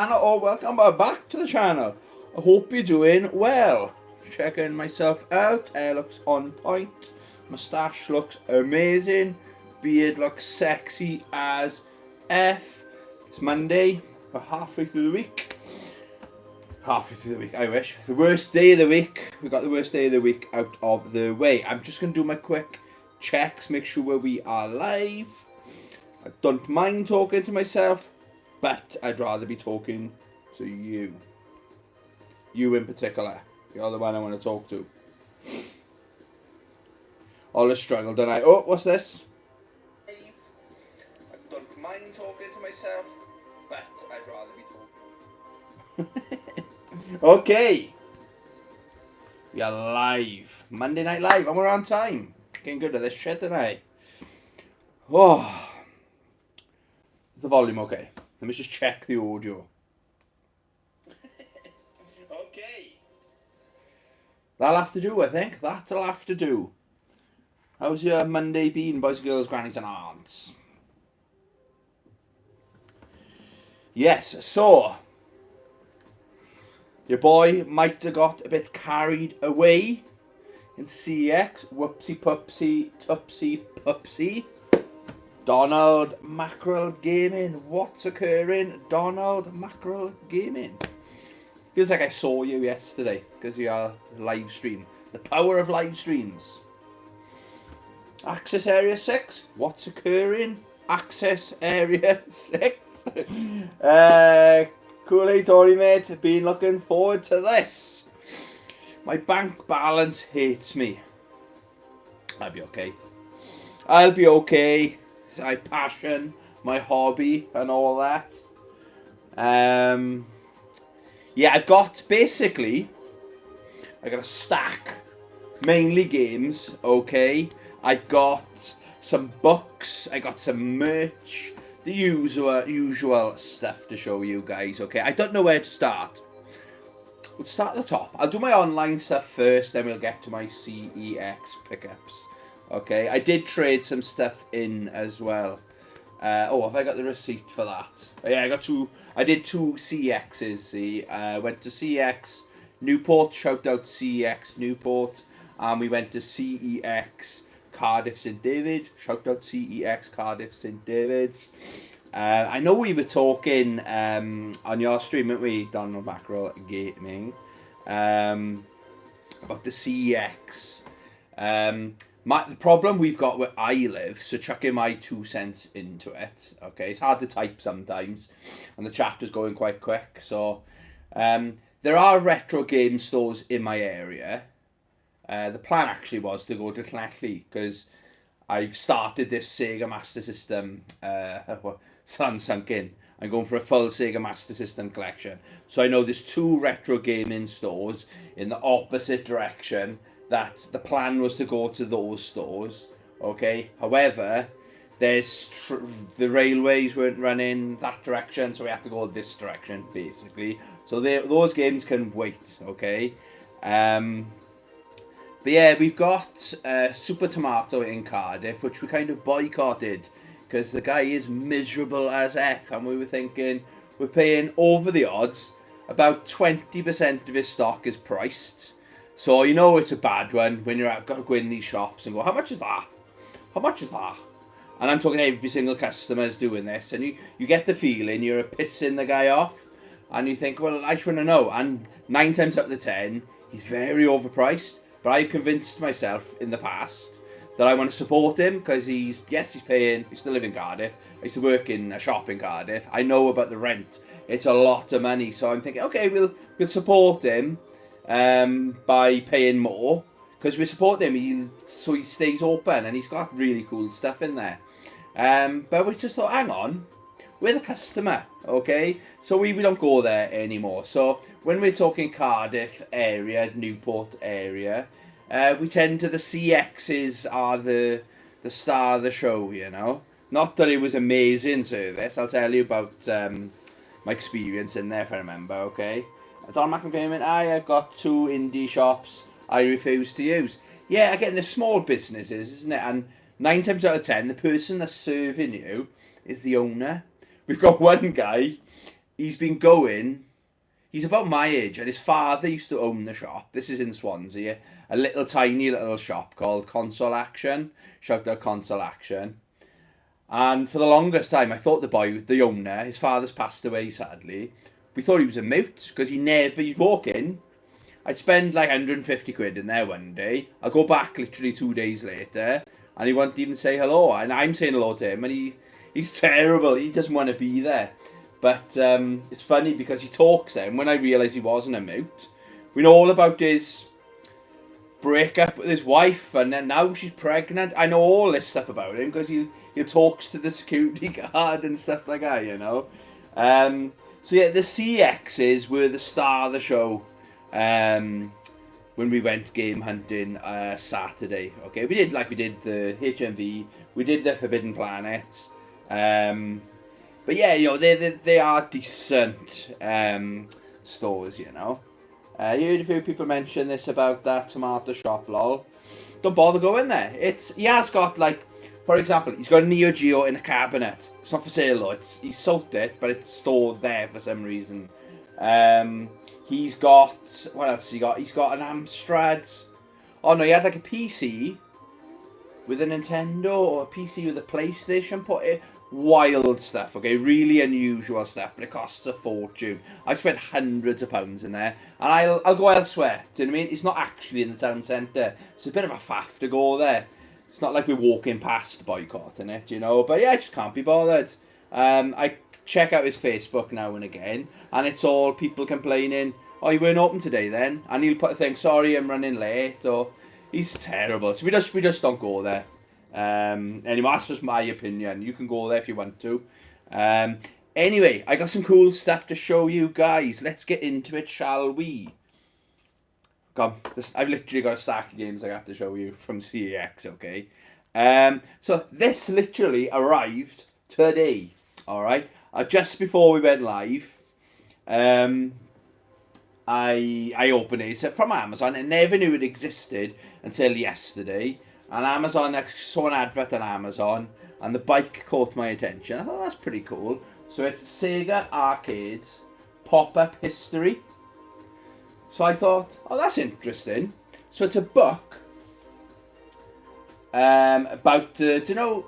Welcome back to the channel. I hope you're doing well. Checking myself out. Hair looks on point. Moustache looks amazing. Beard looks sexy as F. It's Monday. We're halfway through the week. Halfway through the week, I wish. The worst day of the week. We got the worst day of the week out of the way. I'm just going to do my quick checks, make sure we are live. I don't mind talking to myself, but I'd rather be talking to you. You in particular. You're the one I want to talk to. All the struggle, don't I? Oh, what's this? I don't mind talking to myself, but I'd rather be talking. Okay. We are live. Monday Night Live, and we're on time. Getting good at this shit, don't I? Oh. Is the volume okay? Let me just check the audio. Okay. That'll have to do, I think. That'll have to do. How's your Monday been, boys and girls, grannies and aunts? Yes, so your boy might have got a bit carried away in CX. Whoopsie pupsy, tupsy pupsy. Donald Mackerel Gaming. What's occurring? Donald Mackerel Gaming. Feels like I saw you yesterday because you are live stream. The power of live streams. Access Area 6. What's occurring? Access Area 6. Kool-Aid Tony, mate. Been looking forward to this. My bank balance hates me. I'll be okay. I'll be okay. My passion, my hobby, and all that. Yeah, I got a stack, mainly games. Okay, I got some books. I got some merch, the usual stuff to show you guys. Okay, I don't know where to start. We'll start at the top. I'll do my online stuff first, then we'll get to my CEX pickups. Okay, I did trade some stuff in as well. Have I got the receipt for that? Yeah, I did two CXs. See, went to CX Newport. Shout out CX Newport. And we went to CEX Cardiff St David. Shout out CEX Cardiff St David's. I know we were talking on your stream, weren't we, Donald Mackerel Gaming, about the CEX. The problem we've got where I live, so chucking my 2 cents into it, okay, it's hard to type sometimes, and the chat was going quite quick, so there are retro game stores in my area. The plan actually was to go to Llanelli, because I've started this Sega Master System, sunk in. I'm going for a full Sega Master System collection, so I know there's 2 retro gaming stores in the opposite direction. That the plan was to go to those stores, okay? However, the railways weren't running that direction, so we had to go this direction, basically. So those games can wait, okay? But yeah, we've got Super Tomato in Cardiff, which we kind of boycotted, because the guy is miserable as F, and we were thinking, we're paying over the odds, about 20% of his stock is priced. So you know it's a bad one when you're got to go in these shops and go, how much is that? How much is that? And I'm talking every single customer's doing this, and you get the feeling you're pissing the guy off, and you think, well, I just want to know. And 9 times out of the 10, he's very overpriced. But I've convinced myself in the past that I want to support him because he's paying. He still live in Cardiff. I used to work in a shop in Cardiff. I know about the rent. It's a lot of money, so I'm thinking, okay, we'll support him. By paying more, because we support him, so he stays open, and he's got really cool stuff in there. But we just thought, hang on, we're the customer, okay? So we don't go there anymore. So when we're talking Cardiff area, Newport area, we tend to the CXs are the star of the show, you know. Not that it was amazing service. I'll tell you about my experience in there if I remember, okay? Don Mackerel Gaming, I've got 2 indie shops I refuse to use. Yeah, again, they're small businesses, isn't it? And 9 times out of 10, the person that's serving you is the owner. We've got one guy, he's been going. He's about my age, and his father used to own the shop. This is in Swansea, a little tiny little shop called Console Action. Shout out Console Action. And for the longest time, I thought the boy, the owner, his father's passed away sadly. We thought he was a mute because he'd walk in. I'd spend like 150 quid in there one day. I'll go back literally 2 days later, and he won't even say hello. And I'm saying hello to him, and he's terrible. He doesn't want to be there. But it's funny because he talks there, and when I realised he wasn't a mute, we know all about his breakup with his wife, and then now she's pregnant. I know all this stuff about him because he talks to the security guard and stuff like that, you know. So yeah, the CXs were the star of the show when we went game hunting Saturday. Okay, we did the HMV, we did the Forbidden Planet. But yeah, you know, they are decent stores, you know. You heard a few people mention this about that tomato shop, lol. Don't bother going there. He has got, like, for example, he's got a Neo Geo in a cabinet. It's not for sale though. He's sold it, but it's stored there for some reason. He's got, what else has he got? He's got an Amstrad. Oh no, he had like a PC with a Nintendo or a PC with a PlayStation put it. Wild stuff, okay, really unusual stuff, but it costs a fortune. I spent hundreds of pounds in there, and I'll go elsewhere. Do you know what I mean? It's not actually in the town centre. It's a bit of a faff to go there. It's not like we're walking past boycotting it, you know. But yeah, I just can't be bothered. I check out his Facebook now and again, and it's all people complaining, "Oh, you weren't open today then?" And he'll put a thing, "Sorry, I'm running late," or he's terrible. So we just don't go there. Anyway, that's just my opinion. You can go there if you want to. Anyway, I got some cool stuff to show you guys. Let's get into it, shall we? I've literally got a stack of games I have to show you from CEX, okay? So this literally arrived today, alright? Just before we went live, I opened it. It's from Amazon. I never knew it existed until yesterday. And Amazon, I saw an advert on Amazon, and the bike caught my attention. I thought that's pretty cool. So it's SEGA Arcade Pop-Up History. So I thought, oh, that's interesting. So it's a book about, do you know,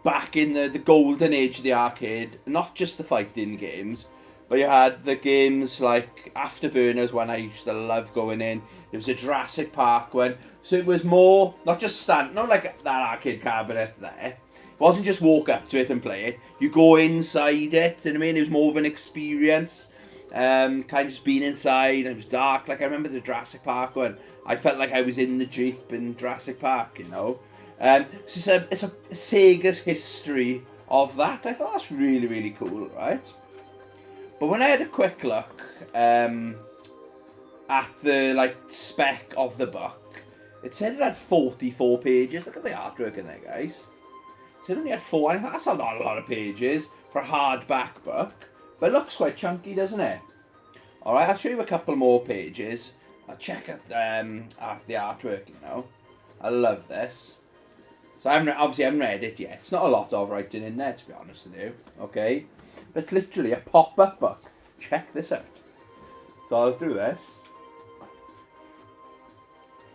back in the golden age of the arcade, not just the fighting games, but you had the games like Afterburners, when I used to love going in. There was a Jurassic Park one. So it was more, not just not like that arcade cabinet there. It wasn't just walk up to it and play it. You go inside it, you know what I mean? It was more of an experience. Kind of just being inside, and it was dark. Like I remember the Jurassic Park one. I felt like I was in the Jeep in Jurassic Park, you know. So it's a Sega's history of that. I thought that's really, really cool, right? But when I had a quick look at the spec of the book, it said it had 44 pages. Look at the artwork in there, guys. It said it only had 4. I thought that's a lot of pages for a hardback book. But it looks quite chunky, doesn't it? Alright, I'll show you a couple more pages. I'll check out the artwork, you know. I love this. So obviously I haven't read it yet. It's not a lot of writing in there, to be honest with you. Okay? But it's literally a pop-up book. Check this out. So I'll do this.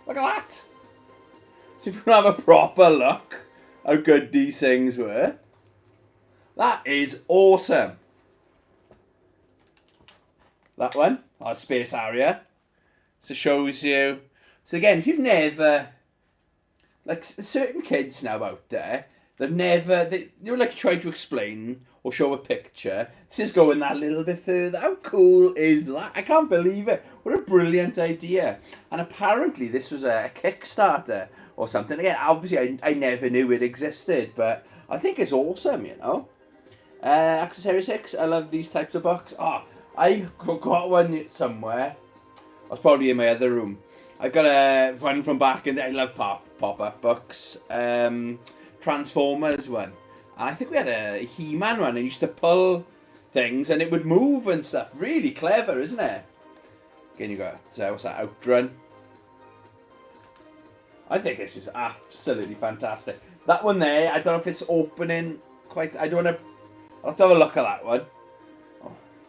Look at that! So if you want to have a proper look how good these things were, that is awesome. That one, our Space Harrier. So it shows you. So again, if you've never, like certain kids now out there, you're like trying to explain or show a picture. This is going that little bit further. How cool is that? I can't believe it. What a brilliant idea. And apparently this was a Kickstarter or something. Again, obviously I never knew it existed, but I think it's awesome, you know. Accessory 6, I love these types of books. I got one somewhere. I was probably in my other room. I've got one from back in there. I love pop-up books. Transformers one. And I think we had a He-Man one. I used to pull things and it would move and stuff. Really clever, isn't it? Again, you got, what's that, Outrun. I think this is absolutely fantastic. That one there, I don't know if it's opening quite. I'll have to have a look at that one.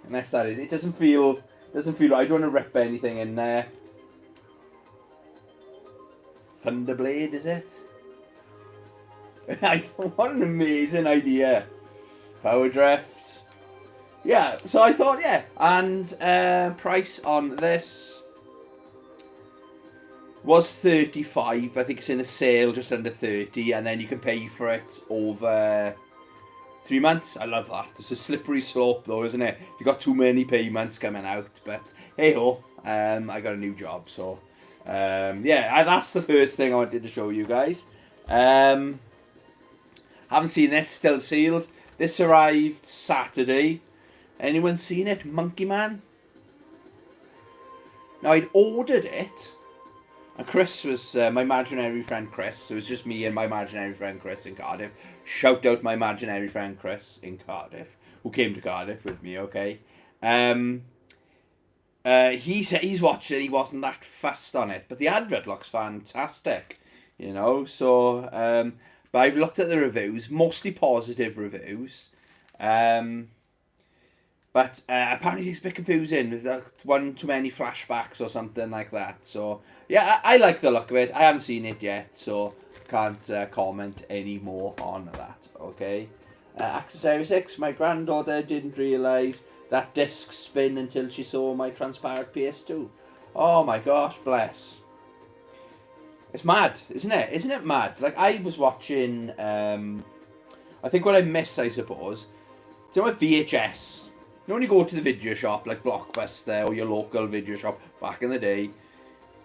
Unless that is, it doesn't feel right. I don't want to rip anything in there. Thunderblade, is it? What an amazing idea. Power Drift. Yeah, so I thought, yeah. And price on this was 35, but I think it's in the sale just under 30, and then you can pay for it over 3 months. I love that. It's a slippery slope though, isn't it? You got too many payments coming out, but hey ho, I got a new job, so yeah, that's the first thing I wanted to show you guys. Haven't seen this, still sealed. This arrived Saturday. Anyone seen it? Monkey Man? Now I'd ordered it. And Chris was my imaginary friend Chris. So it was just me and my imaginary friend Chris in Cardiff. Shout out my imaginary friend Chris in Cardiff, who came to Cardiff with me, okay? He said he's watched it, he wasn't that fussed on it. But the advert looks fantastic, you know? So, but I've looked at the reviews, mostly positive reviews. But apparently it's a bit confusing with one too many flashbacks or something like that. So yeah, I like the look of it. I haven't seen it yet, so can't comment any more on that. Okay. Accessory 6. My granddaughter didn't realise that disc spin until she saw my transparent PS2. Oh my gosh, bless. It's mad, isn't it? Isn't it mad? Like I was watching. I think what I missed, I suppose. Do you know what VHS? You know when you go to the video shop, like Blockbuster or your local video shop back in the day,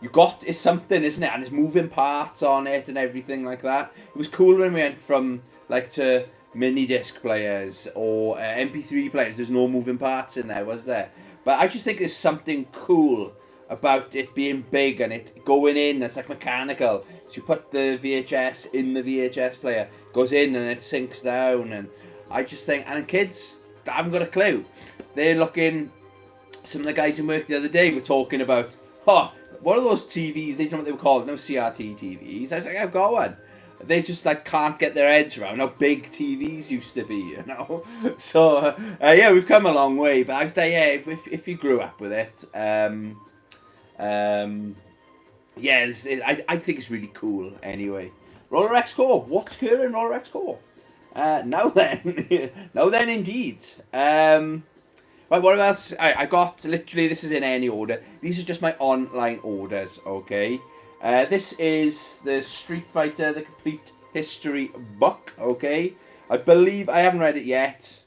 it's something, isn't it? And there's moving parts on it and everything like that. It was cool when we went from like to mini disc players or MP3 players. There's no moving parts in there, was there? But I just think there's something cool about it being big and it going in. It's like mechanical. So you put the VHS in the VHS player, goes in and it sinks down. And I just think, and kids, I haven't got a clue. They're looking. Some of the guys in work the other day were talking about, what are those TVs? They don't know what they were called. No CRT TVs. I was like, I've got one. They just like can't get their heads around how big TVs used to be, you know. So yeah, we've come a long way. But I'd say, yeah, if you grew up with it, yeah, I think it's really cool. Anyway, Roller X Core. What's cool in Roller X Core? Now then, indeed. Right, what else? I got literally. This is in any order. These are just my online orders. Okay. This is the Street Fighter: The Complete History book. Okay. I believe I haven't read it yet.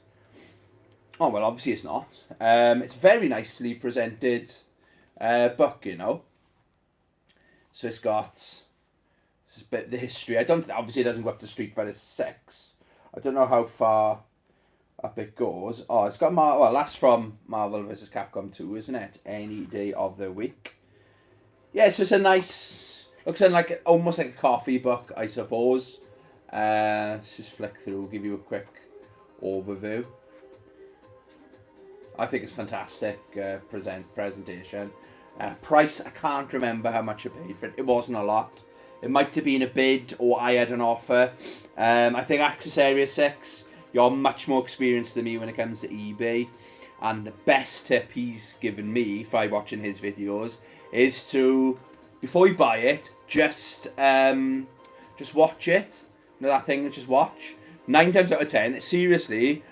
Oh well, obviously it's not. It's a very nicely presented book, you know. So it's got the history. Obviously it doesn't go up to Street Fighter 6. I don't know how far up it goes. Oh, it's got that's from Marvel vs. Capcom 2, isn't it? Any day of the week. Yeah, so it's a nice, looks like almost like a coffee book, I suppose. Let's just flick through, give you a quick overview. I think it's fantastic presentation. Price, I can't remember how much I paid for it. It wasn't a lot. It might have been a bid or I had an offer. I think Accessory 6, you're much more experienced than me when it comes to eBay. And the best tip he's given me by watching his videos is to, before you buy it, just watch it. You know that thing, just watch. 9 times out of 10, seriously,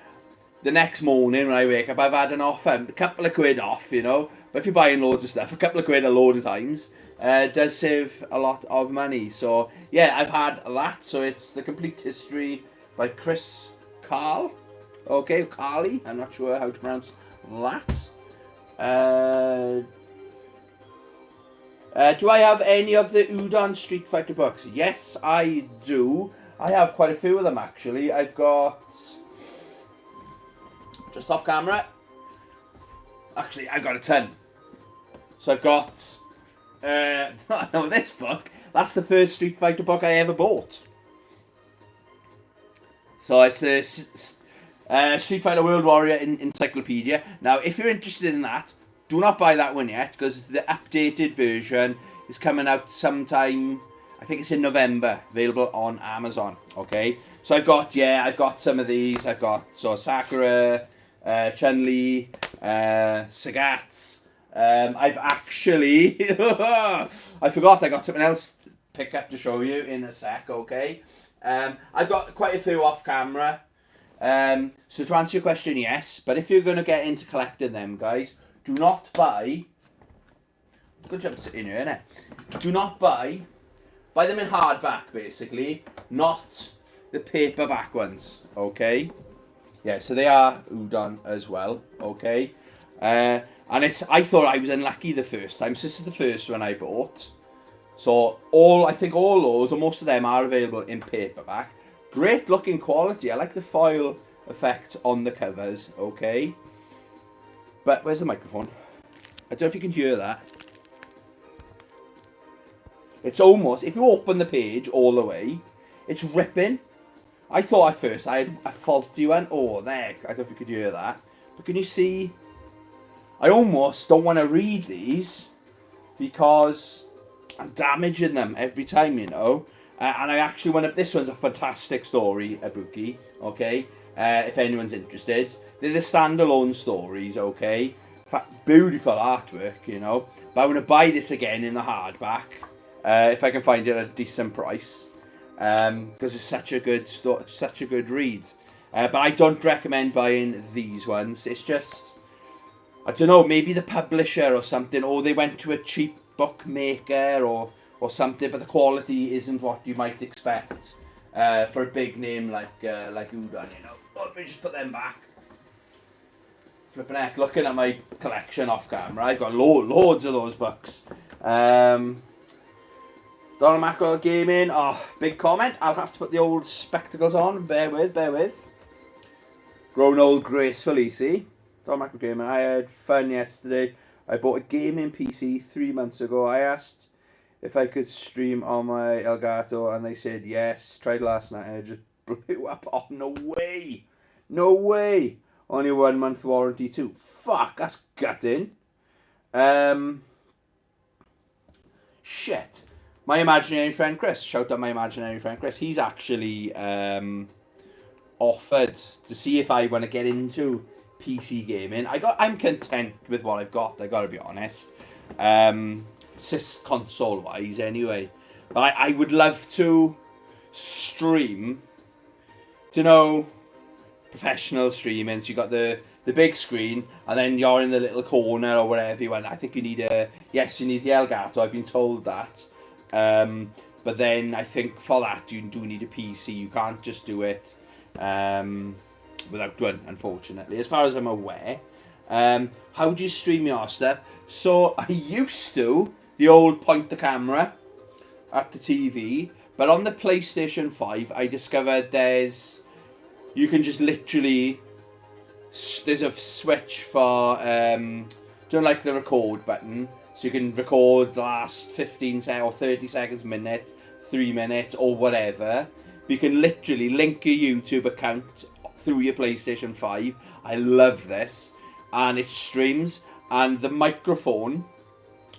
the next morning when I wake up, I've had an offer, a couple of quid off, you know. But if you're buying loads of stuff, a couple of quid a load of times, does save a lot of money. So yeah, I've had that. So it's The Complete History by Chris Carl. Okay, Carly. I'm not sure how to pronounce that. Do I have any of the Udon Street Fighter books? Yes, I do. I have quite a few of them actually. I've got, just off camera, actually I've got a ton. So I've got, no, this book, that's the first Street Fighter book I ever bought. So it's the Street Fighter World Warrior Encyclopedia. Now, if you're interested in that, do not buy that one yet, because the updated version is coming out sometime, I think it's in November, available on Amazon, okay? So I've got some of these. I've got, Sakura, Chun-Li, Sagat. I've actually, I forgot I got something else to pick up to show you in a sec, okay? I've got quite a few off camera. So to answer your question, yes. But if you're going to get into collecting them, guys, do not buy... Good job sitting here, innit? Do not buy them in hardback, basically. Not the paperback ones, okay? Yeah, so they are udon as well, okay? And I thought I was unlucky the first time. So this is the first one I bought. So I think all those, or most of them, are available in paperback. Great looking quality. I like the foil effect on the covers, okay? But where's the microphone? I don't know if you can hear that. It's almost, if you open the page all the way, it's ripping. I thought at first I had a faulty one. Oh, there. I don't know if you could hear that. But can you see? I almost don't want to read these because I'm damaging them every time, you know. And I actually want to... This one's a fantastic story, Ibuki, okay? If anyone's interested. They're the standalone stories, okay? Beautiful artwork, you know. But I want to buy this again in the hardback. If I can find it at a decent price. Because it's such a good read. But I don't recommend buying these ones. It's just... I don't know, maybe the publisher or something. Or they went to a cheap bookmaker or something, but the quality isn't what you might expect for a big name like Udon, you know. Oh, let me just put them back. Flipping heck, looking at my collection off camera, I've got loads of those books. Donald Mackerel Gaming, big comment. I'll have to put the old spectacles on, bear with. Grown old gracefully, see? Donald Mackerel Gaming, I had fun yesterday. I bought a gaming PC 3 months ago. I asked if I could stream on my Elgato and they said yes. Tried last night and it just blew up. Oh, no way. No way. Only 1 month warranty too. Fuck, that's gutting. Shit. My imaginary friend Chris. Shout out my imaginary friend Chris. He's actually offered to see if I want to get into PC gaming. I'm content with what I've got, I gotta be honest. Console wise anyway. But I would love to stream, to know, professional streaming. So you got the big screen and then you're in the little corner or wherever you want. I think you need the Elgato, I've been told that. But then I think for that you do need a PC. You can't just do it without one, unfortunately, as far as I'm aware. How do you stream your stuff? So I used to the old point the camera at the TV, but on the PlayStation 5 I discovered you can just literally, there's a switch for don't like the record button, so you can record the last 15 seconds or 30 seconds, minute, 3 minutes or whatever. You can literally link your YouTube account through your PlayStation 5. I love this. And it streams. And the microphone,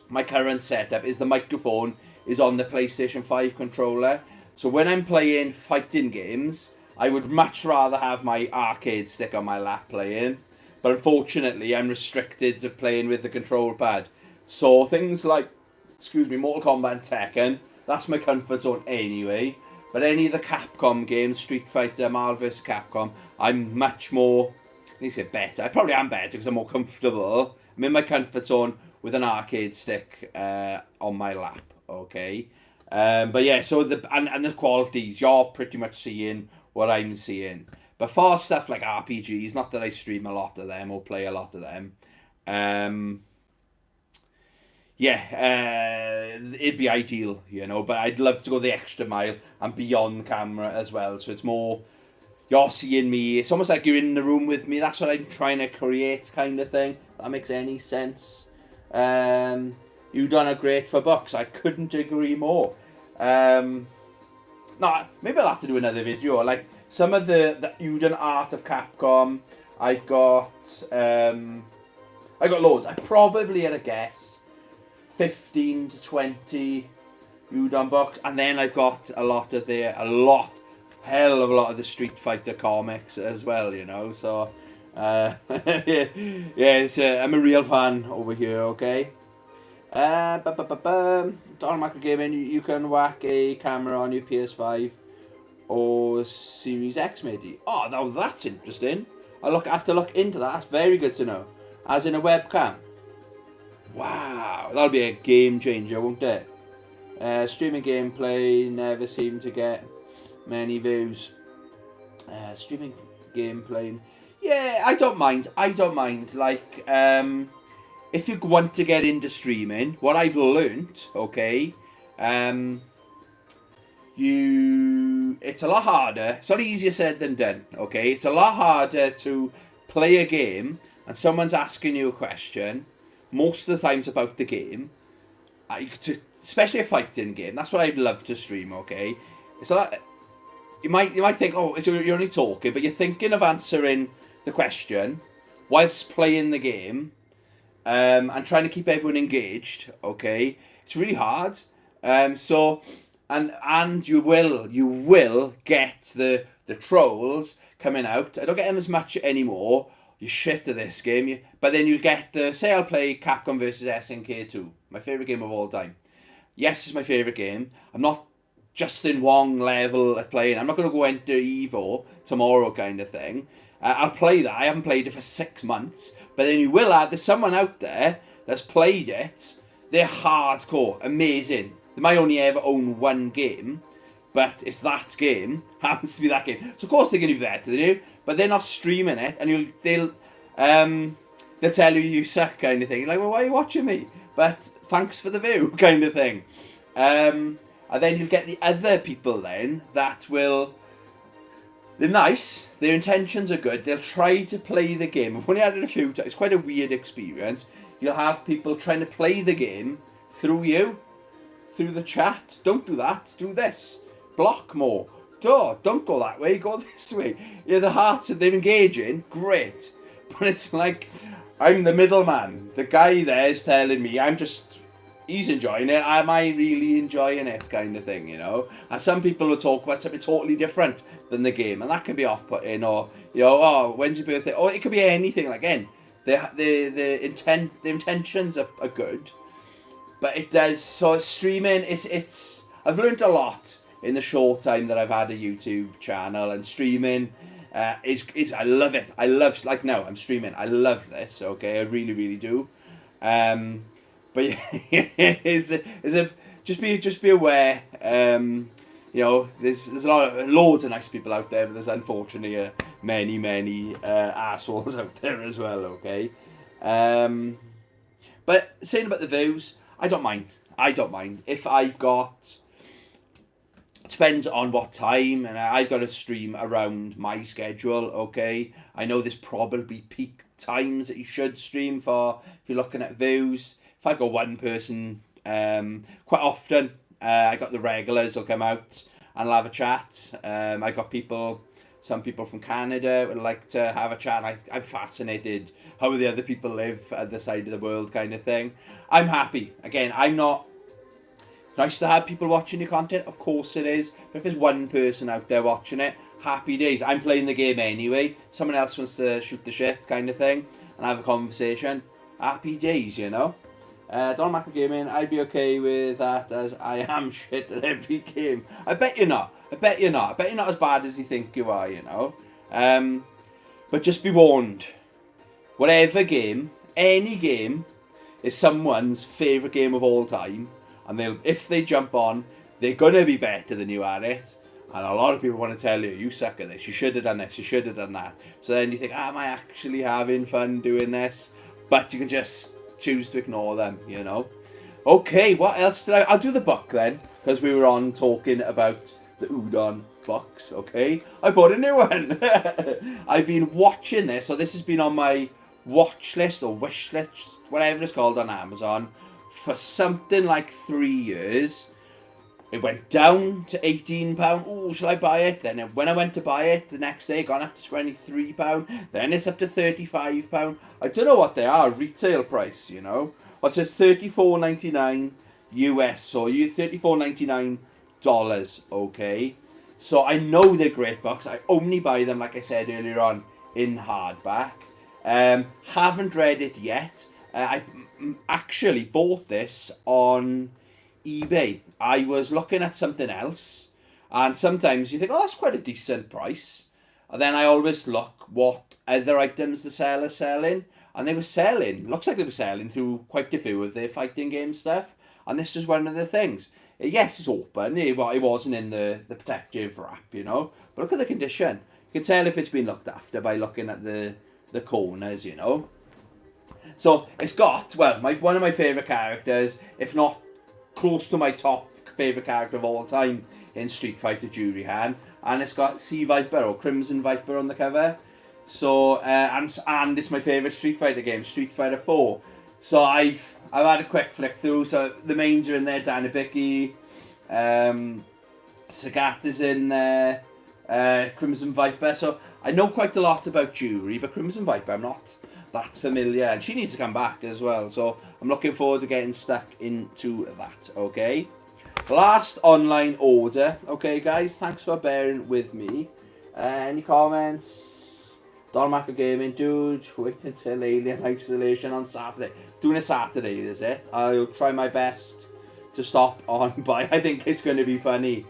my current setup is the microphone is on the PlayStation 5 controller. So when I'm playing fighting games, I would much rather have my arcade stick on my lap playing. But unfortunately, I'm restricted to playing with the control pad. So things like, Mortal Kombat and Tekken, that's my comfort zone anyway. But any of the Capcom games, Street Fighter, Marvel vs. Capcom, I'm much more, I say better. I probably am better because I'm more comfortable. I'm in my comfort zone with an arcade stick on my lap, okay? But yeah, so the qualities, you're pretty much seeing what I'm seeing. But for stuff like RPGs, not that I stream a lot of them or play a lot of them, it'd be ideal, you know, but I'd love to go the extra mile and beyond camera as well. So it's more, you're seeing me, it's almost like you're in the room with me. That's what I'm trying to create, kind of thing. If that makes any sense. You've done a great for books. I couldn't agree more. Maybe I'll have to do another video. Like some of the Udon Art of Capcom. I got loads. I probably had a guess 15 to 20 Udon books, and then I've got hell of a lot of the Street Fighter comics as well, you know. So I'm a real fan over here, okay? Donald Macro Gaming, you can whack a camera on your PS5 or Series X, matey. Oh, now that's interesting. Have to look into that. That's very good to know. As in a webcam. Wow, that'll be a game changer, won't it? Streaming gameplay never seemed to get many views. Streaming gameplay, yeah, I don't mind. Like, if you want to get into streaming, what I've learnt, okay, it's a lot harder. It's not easier said than done, okay? It's a lot harder to play a game and someone's asking you a question, most of the times about the game, especially a fighting game. That's what I'd love to stream, okay? It's a lot. You might think, oh, you're only talking, but you're thinking of answering the question whilst playing the game, and trying to keep everyone engaged. Okay, it's really hard. So, and you will get the trolls coming out. I don't get them as much anymore. You shit at this game, but then you'll get say I'll play Capcom versus SNK 2, my favorite game of all time. Yes, it's my favorite game. I'm not Justin Wong level at playing. I'm not going to go enter Evo tomorrow kind of thing. I'll play that. I haven't played it for 6 months. But then you will add, there's someone out there that's played it. They're hardcore. Amazing. They might only ever own one game. But it's that game. Happens to be that game. So of course they're going to be better than you. But they're not streaming it. And they'll tell you suck kind of thing. You're like, well, why are you watching me? But thanks for the view kind of thing. And then you'll get the other people then that will... They're nice. Their intentions are good. They'll try to play the game. I've only had it a few times. It's quite a weird experience. You'll have people trying to play the game through you. Through the chat. Don't do that. Do this. Block more. Don't go that way. Go this way. Yeah, the hearts, they're engaging. Great. But it's like, I'm the middleman. The guy there is telling me, he's enjoying it. Am I really enjoying it, kind of thing, you know? And some people will talk about something totally different than the game, and that can be off-putting, or, you know, oh, when's your birthday? Or it could be anything. Like, again, the intentions are good, but it does. So streaming, it's. I've learned a lot in the short time that I've had a YouTube channel, and streaming is I love it. Like now I'm streaming. I love this. Okay, I really, really do. But yeah, just be aware. You know, there's loads of nice people out there, but there's unfortunately many assholes out there as well. Okay, but saying about the views, I don't mind. If I've got. It depends on what time, and I've got to stream around my schedule. Okay, I know there's probably peak times that you should stream for if you're looking at views. If I go one person, quite often, I got the regulars will come out and I'll have a chat. I got some people from Canada would like to have a chat. I'm fascinated how the other people live at the side of the world, kind of thing. I'm happy. Again, I'm not. Nice to have people watching your content, of course it is. But if there's one person out there watching it, happy days. I'm playing the game anyway. Someone else wants to shoot the shit, kind of thing, and have a conversation. Happy days, you know. Donald Macro Gaming, I'd be okay with that, as I am shit at every game. I bet you're not. I bet you're not as bad as you think you are, you know. But just be warned. Whatever game, any game, is someone's favourite game of all time. And if they jump on, they're going to be better than you at it. And a lot of people want to tell you, you suck at this, you should have done this, you should have done that. So then you think, am I actually having fun doing this? But you can just choose to ignore them, you know. Okay, what else did I'll do the book then, because we were on talking about the Udon box, okay. I bought a new one. I've been watching this, so this has been on my watch list or wish list, whatever it's called on Amazon, for something like 3 years. It went down to £18. Oh, shall I buy it? Then when I went to buy it, the next day it gone up to £23. Then it's up to £35. I don't know what they are, retail price, you know. Well, it says $34.99 US, so $34.99, okay. So I know they're great books. I only buy them, like I said earlier on, in hardback. Haven't read it yet. I actually bought this on eBay. I was looking at something else, and sometimes you think, oh, that's quite a decent price. And then I always look what other items the seller's selling, and they were selling, looks like they were selling through quite a few of their fighting game stuff, and this is one of the things. Yes, it's open, it wasn't in the protective wrap, you know, but look at the condition. You can tell if it's been looked after by looking at the corners, you know. So it's got, well, one of my favourite characters, if not close to my top favourite character of all time in Street Fighter, Jury-Han, and it's got Sea Viper or Crimson Viper on the cover. So and it's my favourite Street Fighter game, Street Fighter 4. So I've had a quick flick through. So the mains are in there, Danabiki, Sagat is in there, Crimson Viper. So I know quite a lot about Jury, but Crimson Viper I'm not that familiar, and she needs to come back as well. So I'm looking forward to getting stuck into that. Okay. Last online order. Okay, guys, thanks for bearing with me. Any comments? Don Macker Gaming, dude, wait until Alien Isolation on Saturday. Doing a Saturday, is it? I'll try my best to stop on by. I think it's going to be funny.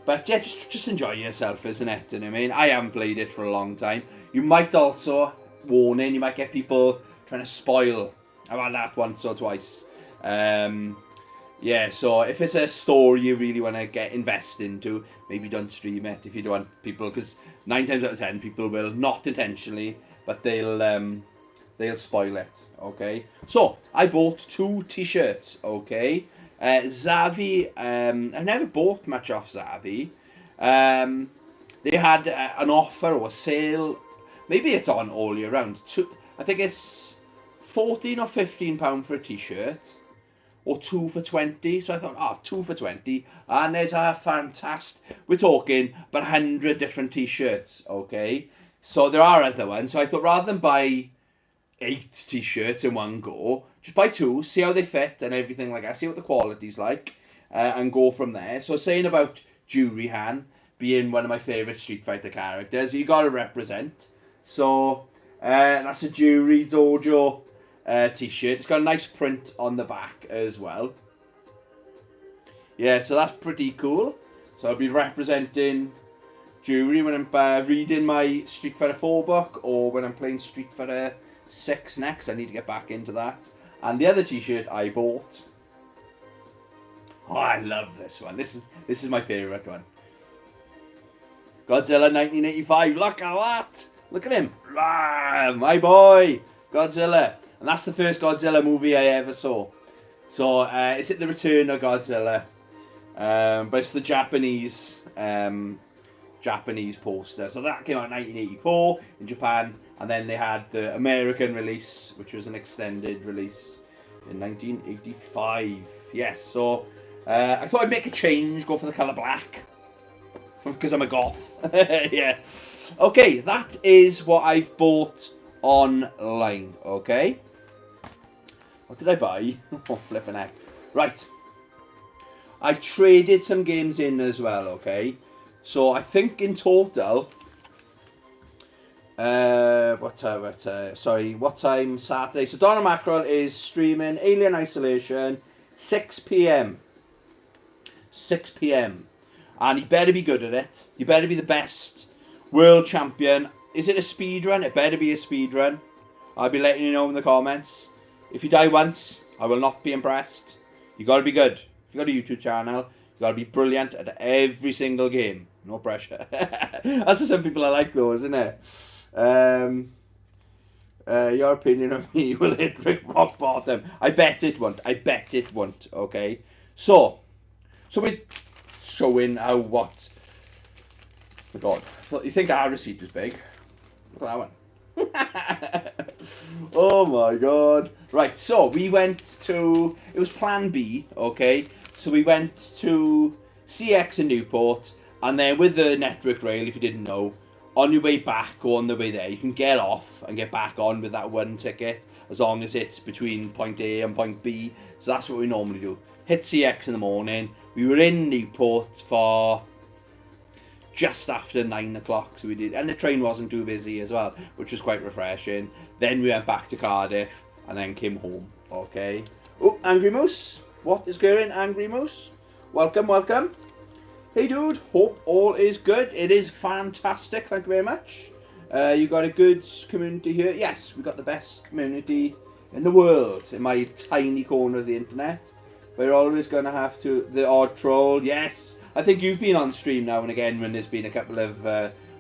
But yeah, just enjoy yourself, isn't it? You know what I mean? I haven't played it for a long time. You might also, warning, you might get people trying to spoil. I've had that once or twice. Yeah, so if it's a story you really want to get invested into, maybe don't stream it if you don't want people, because 9 times out of 10 people will, not intentionally, but they'll spoil it, okay? So, I bought 2 t-shirts, okay? Xavi, I've never bought much off Xavi. They had an offer or a sale, maybe it's on all year round. I think it's £14 or £15 for a t-shirt, or 2 for 20. So I thought, 2 for 20. And there's a fantastic, we're talking about 100 different t-shirts, okay? So there are other ones. So I thought, rather than buy 8 t-shirts in one go, just buy 2, see how they fit and everything like that, see what the quality's like, and go from there. So saying about Jury-Han being one of my favourite Street Fighter characters, you got to represent. So that's a Jury Dojo t-shirt. It's got a nice print on the back as well. Yeah, so that's pretty cool. So I'll be representing Jury when I'm reading my Street Fighter 4 book, or when I'm playing Street Fighter 6 next. I need to get back into that. And the other t-shirt I bought, oh, I love this one. This is my favourite one. Godzilla 1985. Look at that. Look at him. My boy, Godzilla. And that's the first Godzilla movie I ever saw. So, is it The Return of Godzilla? But it's the Japanese poster. So that came out in 1984 in Japan. And then they had the American release, which was an extended release in 1985. Yes, so I thought I'd make a change, go for the colour black. Because I'm a goth. Yeah. Okay, that is what I've bought online, okay? What did I buy? Oh, flipping heck. Right. I traded some games in as well, okay? So I think in total, what time Saturday? So Donna Mackerel is streaming Alien Isolation 6 p.m. 6 p.m. And he better be good at it. You better be the best world champion. Is it a speed run? It better be a speed run. I'll be letting you know in the comments. If you die once, I will not be impressed. You got to be good. If you got a YouTube channel, you got to be brilliant at every single game. No pressure. That's what some people are like, though, isn't it? Your opinion of me will hit rock bottom. I bet it won't. I bet it won't. Okay. So we're showing how what. Oh God, you think our receipt was big? Look at that one. Oh my God. Right, so we went to, it was plan B, okay? So we went to CX in Newport, and then with the network rail, if you didn't know, on your way back or on the way there, you can get off and get back on with that one ticket, as long as it's between point A and point B. So that's what we normally do. Hit CX in the morning. We were in Newport for just after 9 o'clock, so we did, and the train wasn't too busy as well, which was quite refreshing. Then we went back to Cardiff and then came home. Okay. Oh, Angry Moose. What is going, Angry Moose? Welcome, welcome. Hey, dude. Hope all is good. It is fantastic. Thank you very much. You got a good community here. Yes, we got the best community in the world in my tiny corner of the internet. We're always going to have to... The odd troll. Yes. I think you've been on stream now and again when there's been a couple of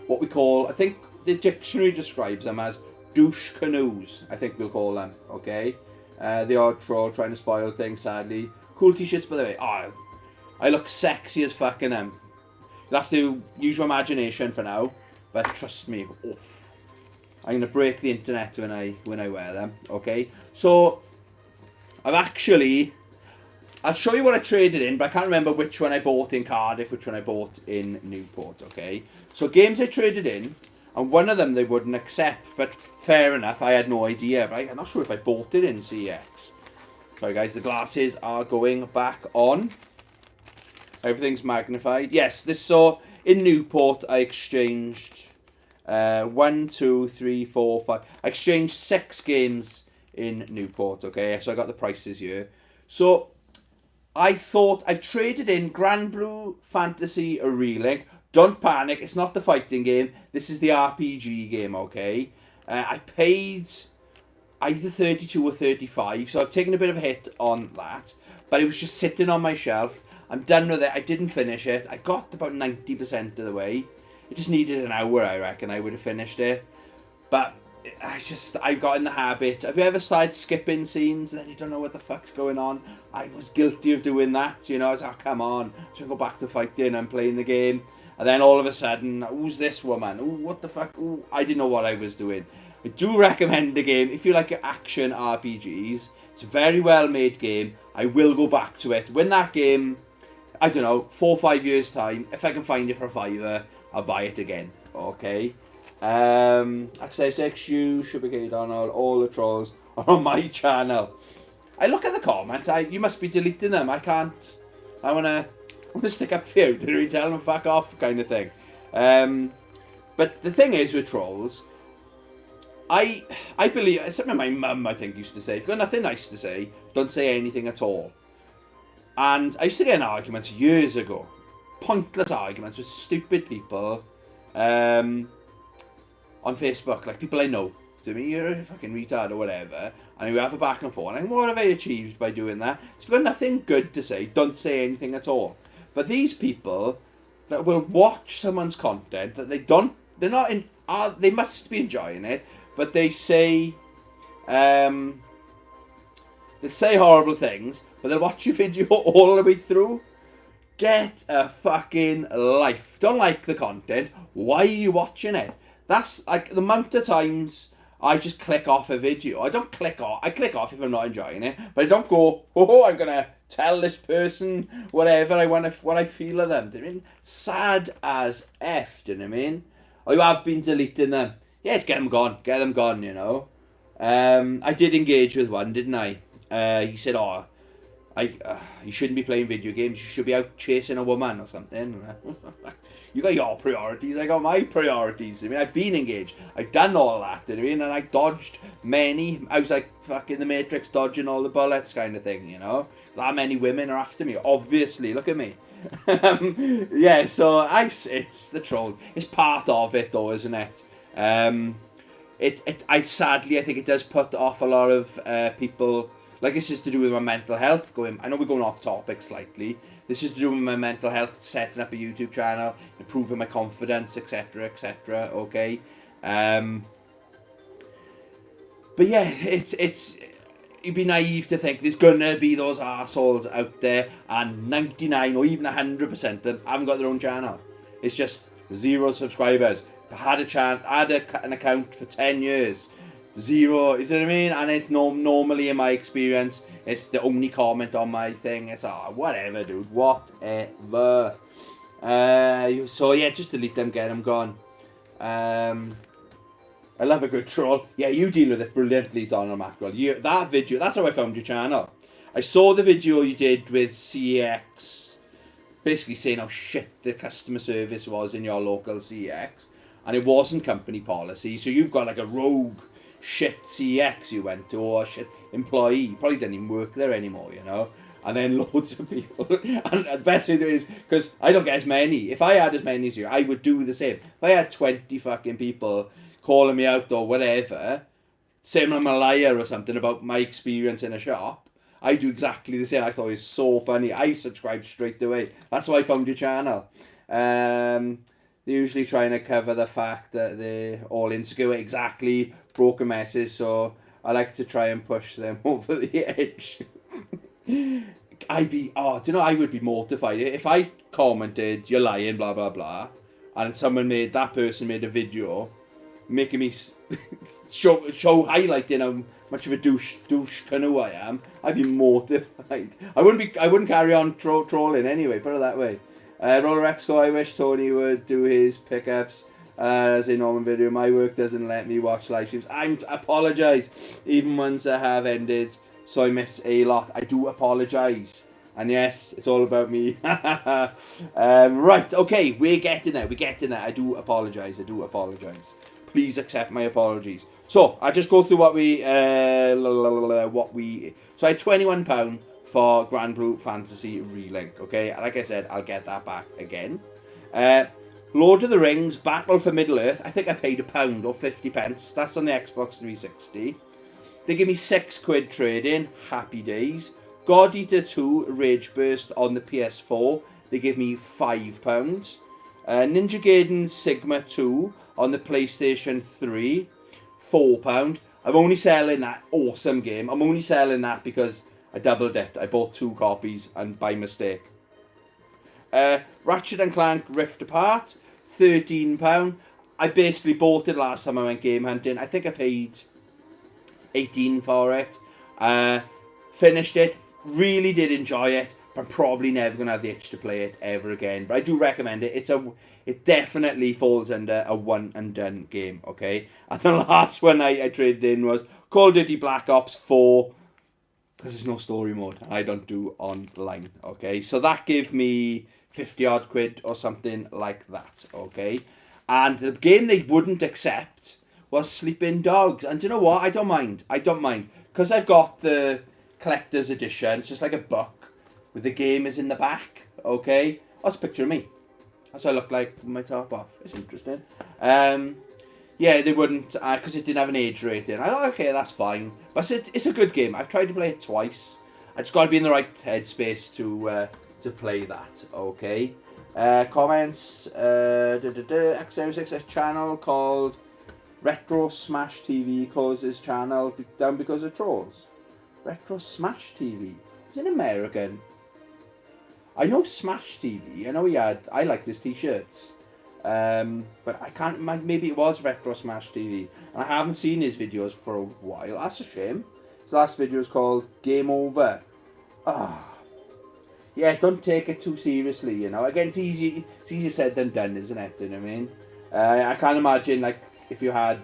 what we call... I think the dictionary describes them as douche canoes. I think we'll call them. Okay. The odd troll trying to spoil things, sadly. Cool t-shirts, by the way. Oh, I look sexy as fucking them. You'll have to use your imagination for now. But trust me, oh, I'm going to break the internet when I wear them. Okay. So, I'll show you what I traded in, but I can't remember which one I bought in Cardiff, which one I bought in Newport, okay? So games I traded in, and one of them they wouldn't accept, but fair enough, I had no idea. But I'm not sure if I bought it in CX. Sorry guys, the glasses are going back on. Everything's magnified. Yes, so in Newport I exchanged 1, 2, 3, 4, 5. I exchanged 6 games in Newport, okay? So I got the prices here. So I thought I've traded in Grand Blue Fantasy A Relink. Don't panic, it's not the fighting game. This is the RPG game, okay? I paid either 32 or 35, so I've taken a bit of a hit on that. But it was just sitting on my shelf. I'm done with it. I didn't finish it. I got about 90% of the way. It just needed an hour, I reckon. I would have finished it. But I got in the habit. Have you ever started skipping scenes and then you don't know what the fuck's going on? I was guilty of doing that, you know. I was like, oh, come on. So I go back to fighting and playing the game. And then all of a sudden, who's this woman? Ooh, what the fuck? Ooh, I didn't know what I was doing. I do recommend the game. If you like your action RPGs, it's a very well made game. I will go back to it. When that game, I don't know, 4 or 5 years time, if I can find it for a $5, I'll buy it again. Okay. Access XU, Sugar K Donald, all the trolls are on my channel. I look at the comments, you must be deleting them. I can't. I wanna stick up for you. Did we tell them fuck off kind of thing? But the thing is with trolls, I believe, it's something my mum I think used to say, if you've got nothing nice to say, don't say anything at all. And I used to get in arguments years ago, pointless arguments with stupid people on Facebook, like people I know. To me, you're a fucking retard or whatever, and we have a back and forth. And what have I achieved by doing that? So if you've got nothing good to say, don't say anything at all. But these people that will watch someone's content that they must be enjoying it, but they say horrible things, but they'll watch your video all the way through. Get a fucking life. Don't like the content. Why are you watching it? That's like the amount of times I just click off a video. I don't click off. I click off if I'm not enjoying it, but I don't go, oh, I'm gonna tell this person whatever I want, what I feel of them. They're sad as F. Do you know what I mean? Or you have been deleting them. Yeah, get them gone. Get them gone. You know. I did engage with one, didn't I? He said, "Oh, you shouldn't be playing video games. You should be out chasing a woman or something." You got your priorities, I got my priorities. I mean, I've been engaged. I've done all that, you know what I mean? And I dodged many. I was like fucking the Matrix dodging all the bullets kind of thing, you know? That many women are after me, obviously. Look at me. Yeah, so it's the troll. It's part of it though, isn't it? Sadly, I think it does put off a lot of people. Like, this is to do with my mental health. I know we're going off topic slightly. This is to do with my mental health, setting up a YouTube channel, improving my confidence, etc., etc. Okay, but yeah, you'd be naive to think there's gonna be those arseholes out there, and 99 or even 100% that haven't got their own channel. It's just 0 subscribers. I had an account for 10 years. 0, you know what I mean? And it's normally, in my experience, it's the only comment on my thing. It's whatever, dude, whatever. So yeah, just delete them, get them gone. I love a good troll. Yeah, you deal with it brilliantly, Donald Mackerel. That video, that's how I found your channel. I saw the video you did with CX, basically saying how shit the customer service was in your local CX, and it wasn't company policy. So you've got like a rogue shit CX you went to, or shit employee. You probably didn't even work there anymore, you know. And then loads of people. And the best thing is, because I don't get as many. If I had as many as you, I would do the same. If I had 20 fucking people calling me out or whatever, saying I'm a liar or something about my experience in a shop, I do exactly the same. I thought it was so funny. I subscribed straight away. That's why I found your channel. They're usually trying to cover the fact that they're all insecure. Exactly. Broken messes. So I like to try and push them over the edge. I would be mortified if I commented you're lying, blah blah blah, and that person made a video making me show highlighting how much of a douche canoe I am. I'd be mortified. I wouldn't carry on trolling anyway. Put it that way. Roller Exco, I wish Tony would do his pickups as a normal video. My work doesn't let me watch live streams. I apologise, even ones that have ended. So I miss a lot. I do apologise. And yes, it's all about me. Right, okay, we're getting there. I do apologise. Please accept my apologies. So, I'll just go through what we... So I had £21 for Grand Blue Fantasy Relink, okay? Like I said, I'll get that back again. Lord of the Rings, Battle for Middle-earth. I think I paid £1 or 50 pence. That's on the Xbox 360. They give me £6 trade-in, happy days. God Eater 2 Rage Burst on the PS4, they give me £5. Ninja Gaiden Sigma 2 on the PlayStation 3, £4. I'm only selling that awesome game. I'm only selling that because I double dipped. I bought 2 copies and by mistake. Ratchet and Clank Rift Apart, £13. I basically bought it last time I went game hunting. I think I paid 18 for it. Finished it, really did enjoy it, but I'm probably never gonna have the itch to play it ever again. But I do recommend it. It definitely falls under a one and done game, okay? And the last one I traded in was Call of Duty Black Ops 4, because there's no story mode and I don't do online, okay? So that gave me 50 odd quid or something like that, okay? And the game they wouldn't accept was Sleeping Dogs. And do you know what? I don't mind. Because I've got the collector's edition. It's just like a book with the game is in the back. Okay? That's a picture of me. That's what I look like with my top off. It's interesting. Yeah, they wouldn't, because it didn't have an age rating. I thought, okay, that's fine. But it's a good game. I've tried to play it twice. I just got to be in the right headspace to play that. Okay? Comments. X06 channel called Retro Smash TV closes channel down because of trolls. Retro Smash TV. Is it American? I know Smash TV. I know I like his t-shirts. But I can't, maybe it was Retro Smash TV. And I haven't seen his videos for a while. That's a shame. His last video is called Game Over. Yeah, don't take it too seriously, you know. Again, it's easier said than done, isn't it? You know what I mean? I can't imagine, like, if you're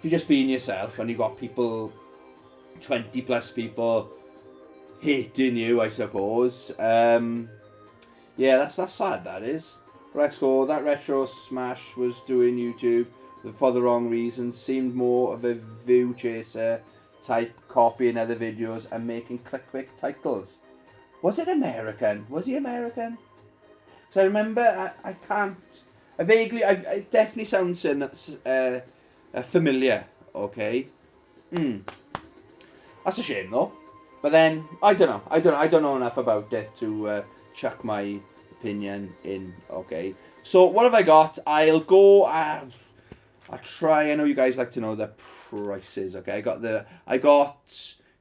just being yourself and you got people, 20 plus people hating you, I suppose. Yeah, that's sad, that is. Rexco, that Retro Smash was doing YouTube for the wrong reasons. Seemed more of a view chaser type, copying other videos and making clickbait titles. Was it American? Was he American? Because I remember, I can't... it definitely sounds familiar, okay? That's a shame, though. But then, I don't know. I don't know enough about it to chuck my opinion in, okay? So, what have I got? I'll go... I'll try... I know you guys like to know the prices, okay? I got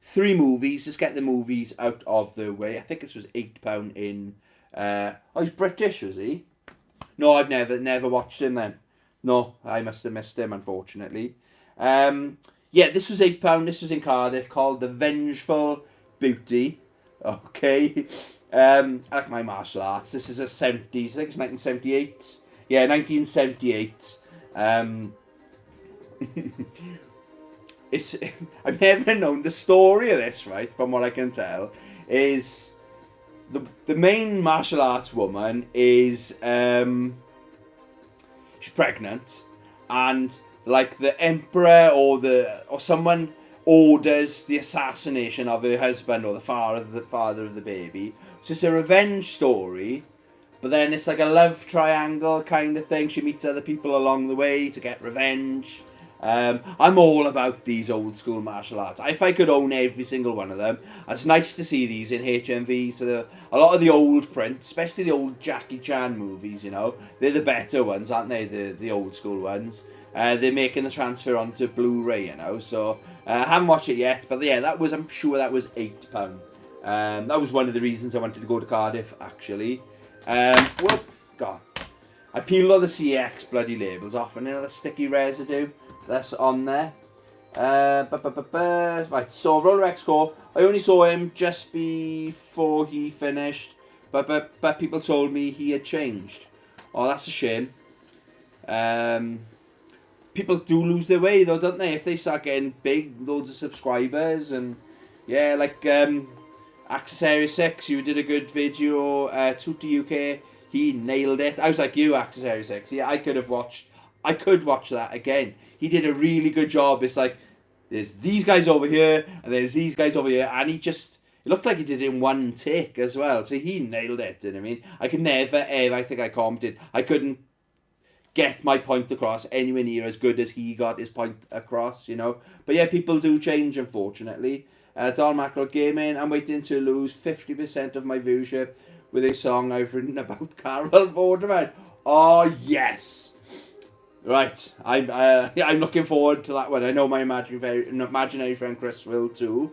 3 movies. Just get the movies out of the way. I think this was £8 in... he's British, was he? No, I've never watched him then. No, I must have missed him, unfortunately. Yeah, this was £8. This was in Cardiff, called The Vengeful Beauty. Okay. I like my martial arts. This is a 70s. I think it's 1978. Yeah, 1978. I've never known the story of this, right? From what I can tell, is the main martial arts woman is she's pregnant, and like the emperor or someone orders the assassination of her husband or the father of the baby. So it's a revenge story, but then it's like a love triangle kind of thing. She meets other people along the way to get revenge. I'm all about these old school martial arts. If I could own every single one of them, it's nice to see these in HMV. So a lot of the old print, especially the old Jackie Chan movies, you know, they're the better ones, aren't they? The old school ones. They're making the transfer onto Blu-ray, you know. So I haven't watched it yet, but yeah, I'm sure that was £8. That was one of the reasons I wanted to go to Cardiff, actually. Well, God, I peeled all the CX bloody labels off, and you know the sticky residue that's on there. Right, so Roller X Core, I only saw him just before he finished, but people told me he had changed. Oh, that's a shame. People do lose their way though, don't they? If they start getting big, loads of subscribers, and yeah, like Accessory 6, you did a good video. Tutti UK, he nailed it. I was like you, Accessory 6. Yeah, I could watch that again. He did a really good job. It's like there's these guys over here and there's these guys over here, and it looked like he did it in one take as well. So he nailed it. You know what I mean? I could never ever. I think I commented. I couldn't get my point across anywhere near as good as he got his point across. You know. But yeah, people do change, unfortunately. Don Mackerel Gaming, I'm waiting to lose 50% of my viewership with a song I've written about Carol Vorderman. Oh, yes. Right, I'm looking forward to that one. I know my imaginary friend Chris will too.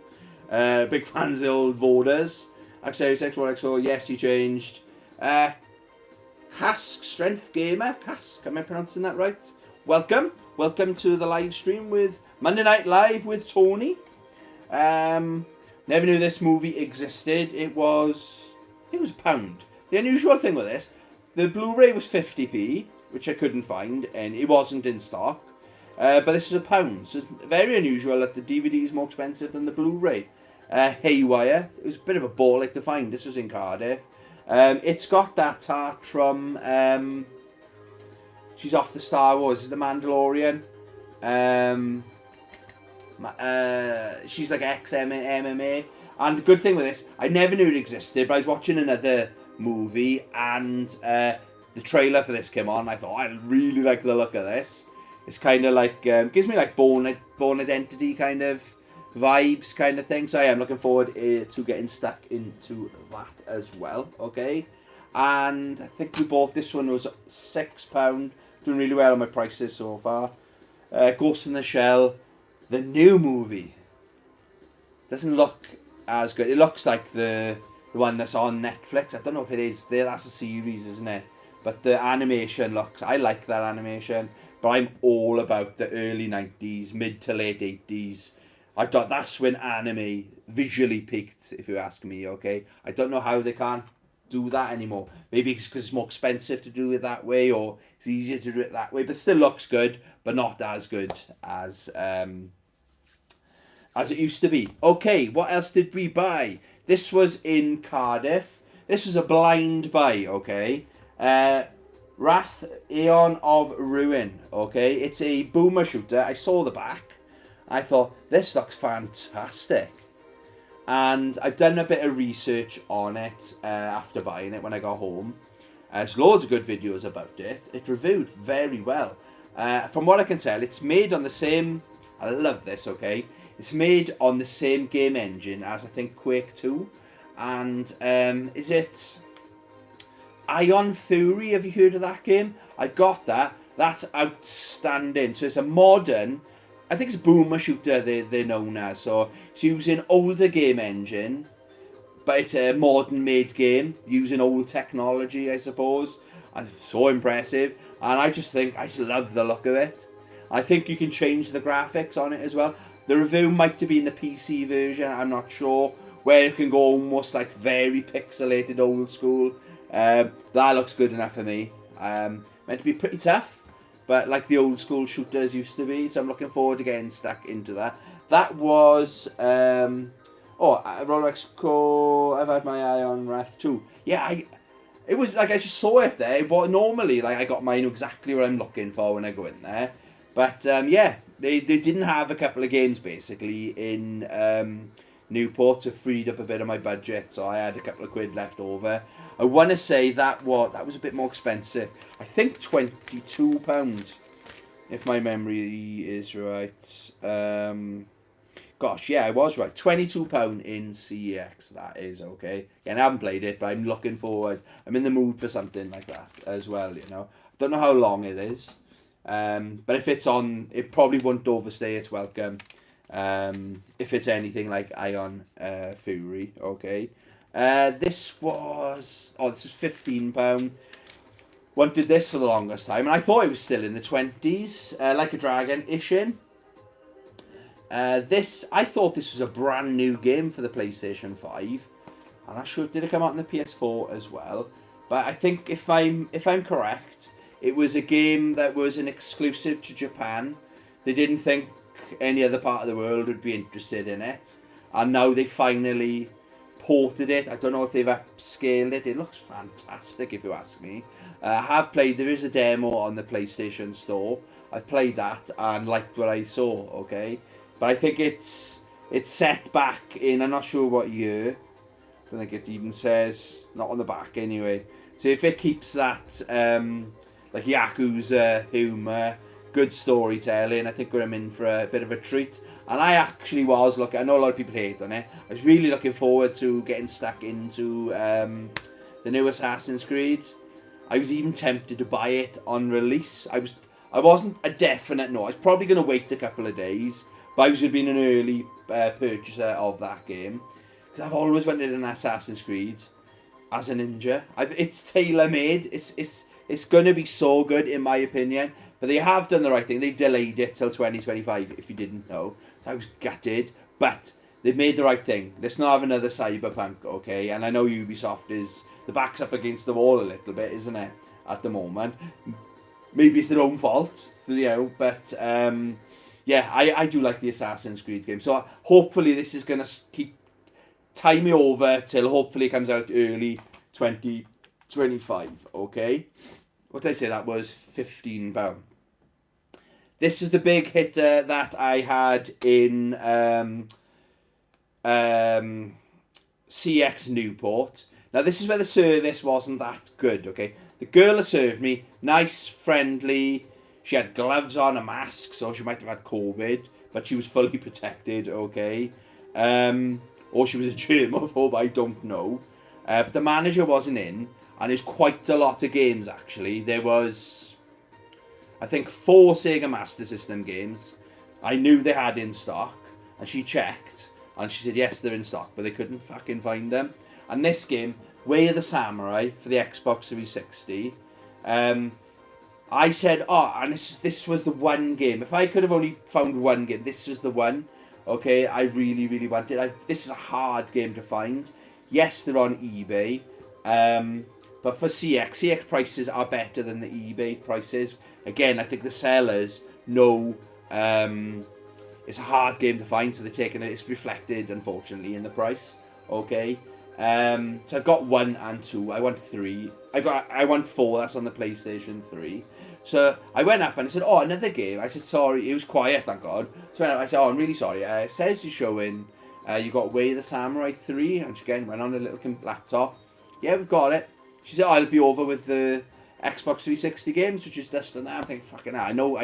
Big fans of the old Vorders. Accessory 6, 1XO, yes, he changed. Cask Strength Gamer, Cask, am I pronouncing that right? Welcome to the live stream with Monday Night Live with Tony. Never knew this movie existed. I think it was £1. The unusual thing with this, the Blu-ray was 50p, which I couldn't find, and it wasn't in stock. But this is £1, so it's very unusual that the DVD is more expensive than the Blu-ray. Haywire, it was a bit of a ball to find. This was in Cardiff. It's got that art from she's off the Star Wars, is the Mandalorian. She's like ex-MMA. And the good thing with this, I never knew it existed, but I was watching another movie and the trailer for this came on. I thought, I really like the look of this. It's kind of like, gives me like Born Identity kind of vibes kind of thing. So yeah, I'm looking forward to getting stuck into that as well, okay? And I think we bought this one, was £6. Doing really well on my prices so far. Ghost in the Shell. The new movie doesn't look as good. It looks like the one that's on Netflix. I don't know if it is. That's a series, isn't it? But the animation looks... I like that animation. But I'm all about the early 90s, mid to late 80s. I thought that's when anime visually peaked, if you ask me, okay? I don't know how they can't do that anymore. Maybe it's because it's more expensive to do it that way, or it's easier to do it that way. But still looks good, but not as good as it used to be. Okay, what else did we buy? This was in Cardiff. This was a blind buy, okay? Wrath Aeon of Ruin, okay? It's a boomer shooter. I saw the back. I thought, this looks fantastic. And I've done a bit of research on it after buying it when I got home. There's loads of good videos about it. It reviewed very well. From what I can tell, it's made on the same... I love this, okay? It's made on the same game engine as, I think, Quake 2. And is it Ion Fury? Have you heard of that game? I've got that. That's outstanding. So it's a modern... I think it's boomer shooter they're known as. So it's using older game engine, but it's a modern made game using old technology, I suppose. It's so impressive, and I just love the look of it. I think you can change the graphics on it as well. The review might be in the PC version, I'm not sure, where it can go almost like very pixelated old school. That looks good enough for me. Meant to be pretty tough, but like the old school shooters used to be, so I'm looking forward to getting stuck into that. That was, Rolex Co. I've had my eye on Wrath 2. Yeah, it was like I just saw it there, but normally like I got mine exactly what I'm looking for when I go in there. But yeah, they didn't have a couple of games basically in Newport, so freed up a bit of my budget, so I had a couple of quid left over. I want to say that was a bit more expensive. I think £22, if my memory is right. Gosh, yeah, I was right. £22 in CEX, that is, okay. And I haven't played it, but I'm looking forward. I'm in the mood for something like that as well, you know. Don't know how long it is. But if it's on, it probably won't overstay its welcome. If it's anything like Ion Fury, okay. This was £15. Wanted this for the longest time, and I thought it was still in the 20s, like a dragon Ishin. I thought this was a brand new game for the PlayStation 5. I'm not sure, did it come out on the PS4 as well? But I think if I'm correct, it was a game that was an exclusive to Japan. They didn't think any other part of the world would be interested in it, and now they finally ported it. I don't know if they've upscaled it. It looks fantastic, if you ask me. I have played. There is a demo on the PlayStation Store. I played that and liked what I saw. Okay, but I think it's set back in, I'm not sure what year. I think it even says, not on the back anyway. So if it keeps that like Yakuza humour, good storytelling, I think we're in for a bit of a treat. And I actually was looking, I know a lot of people hate on it, I was really looking forward to getting stuck into the new Assassin's Creed. I was even tempted to buy it on release. I wasn't a definite no. I was probably going to wait a couple of days, but I was going to be an early purchaser of that game. Because I've always wanted an Assassin's Creed as a ninja. It's tailor-made. It's going to be so good, in my opinion. But they have done the right thing. They delayed it till 2025, if you didn't know. So I was gutted. But they've made the right thing. Let's not have another Cyberpunk, okay? And I know Ubisoft is... The back's up against the wall a little bit, isn't it? At the moment. Maybe it's their own fault, you know. But, yeah, I do like the Assassin's Creed game. So hopefully this is going to tie me over till hopefully it comes out early 2025, okay? What did I say? That was £15. This is the big hitter that I had in CX Newport. Now, this is where the service wasn't that good, okay? The girl that served me, nice, friendly. She had gloves on, a mask, so she might have had COVID, but she was fully protected, okay? Or she was a germaphobe, I don't know. But the manager wasn't in, and there's quite a lot of games, actually. There was, I think, 4 Sega Master System games I knew they had in stock, and she checked, and she said, yes, they're in stock, but they couldn't fucking find them. And this game, Way of the Samurai, for the Xbox 360, I said, oh, and this was the one game. If I could have only found one game, this was the one. Okay, I really, really wanted. This is a hard game to find. Yes, they're on eBay. But for CX prices are better than the eBay prices. Again, I think the sellers know it's a hard game to find, so they're taking it. It's reflected, unfortunately, in the price. Okay. So I've got 1 and 2. I want 3. I want 4. That's on the PlayStation 3. So I went up and I said, oh, another game. I said, sorry. It was quiet, thank God. So I said, oh, I'm really sorry. It says you're showing you got Way of the Samurai 3. And she again went on a little laptop. Yeah, we've got it. She said, oh, I'll be over with the Xbox 360 games, which is this and that. I'm thinking, fucking hell, I know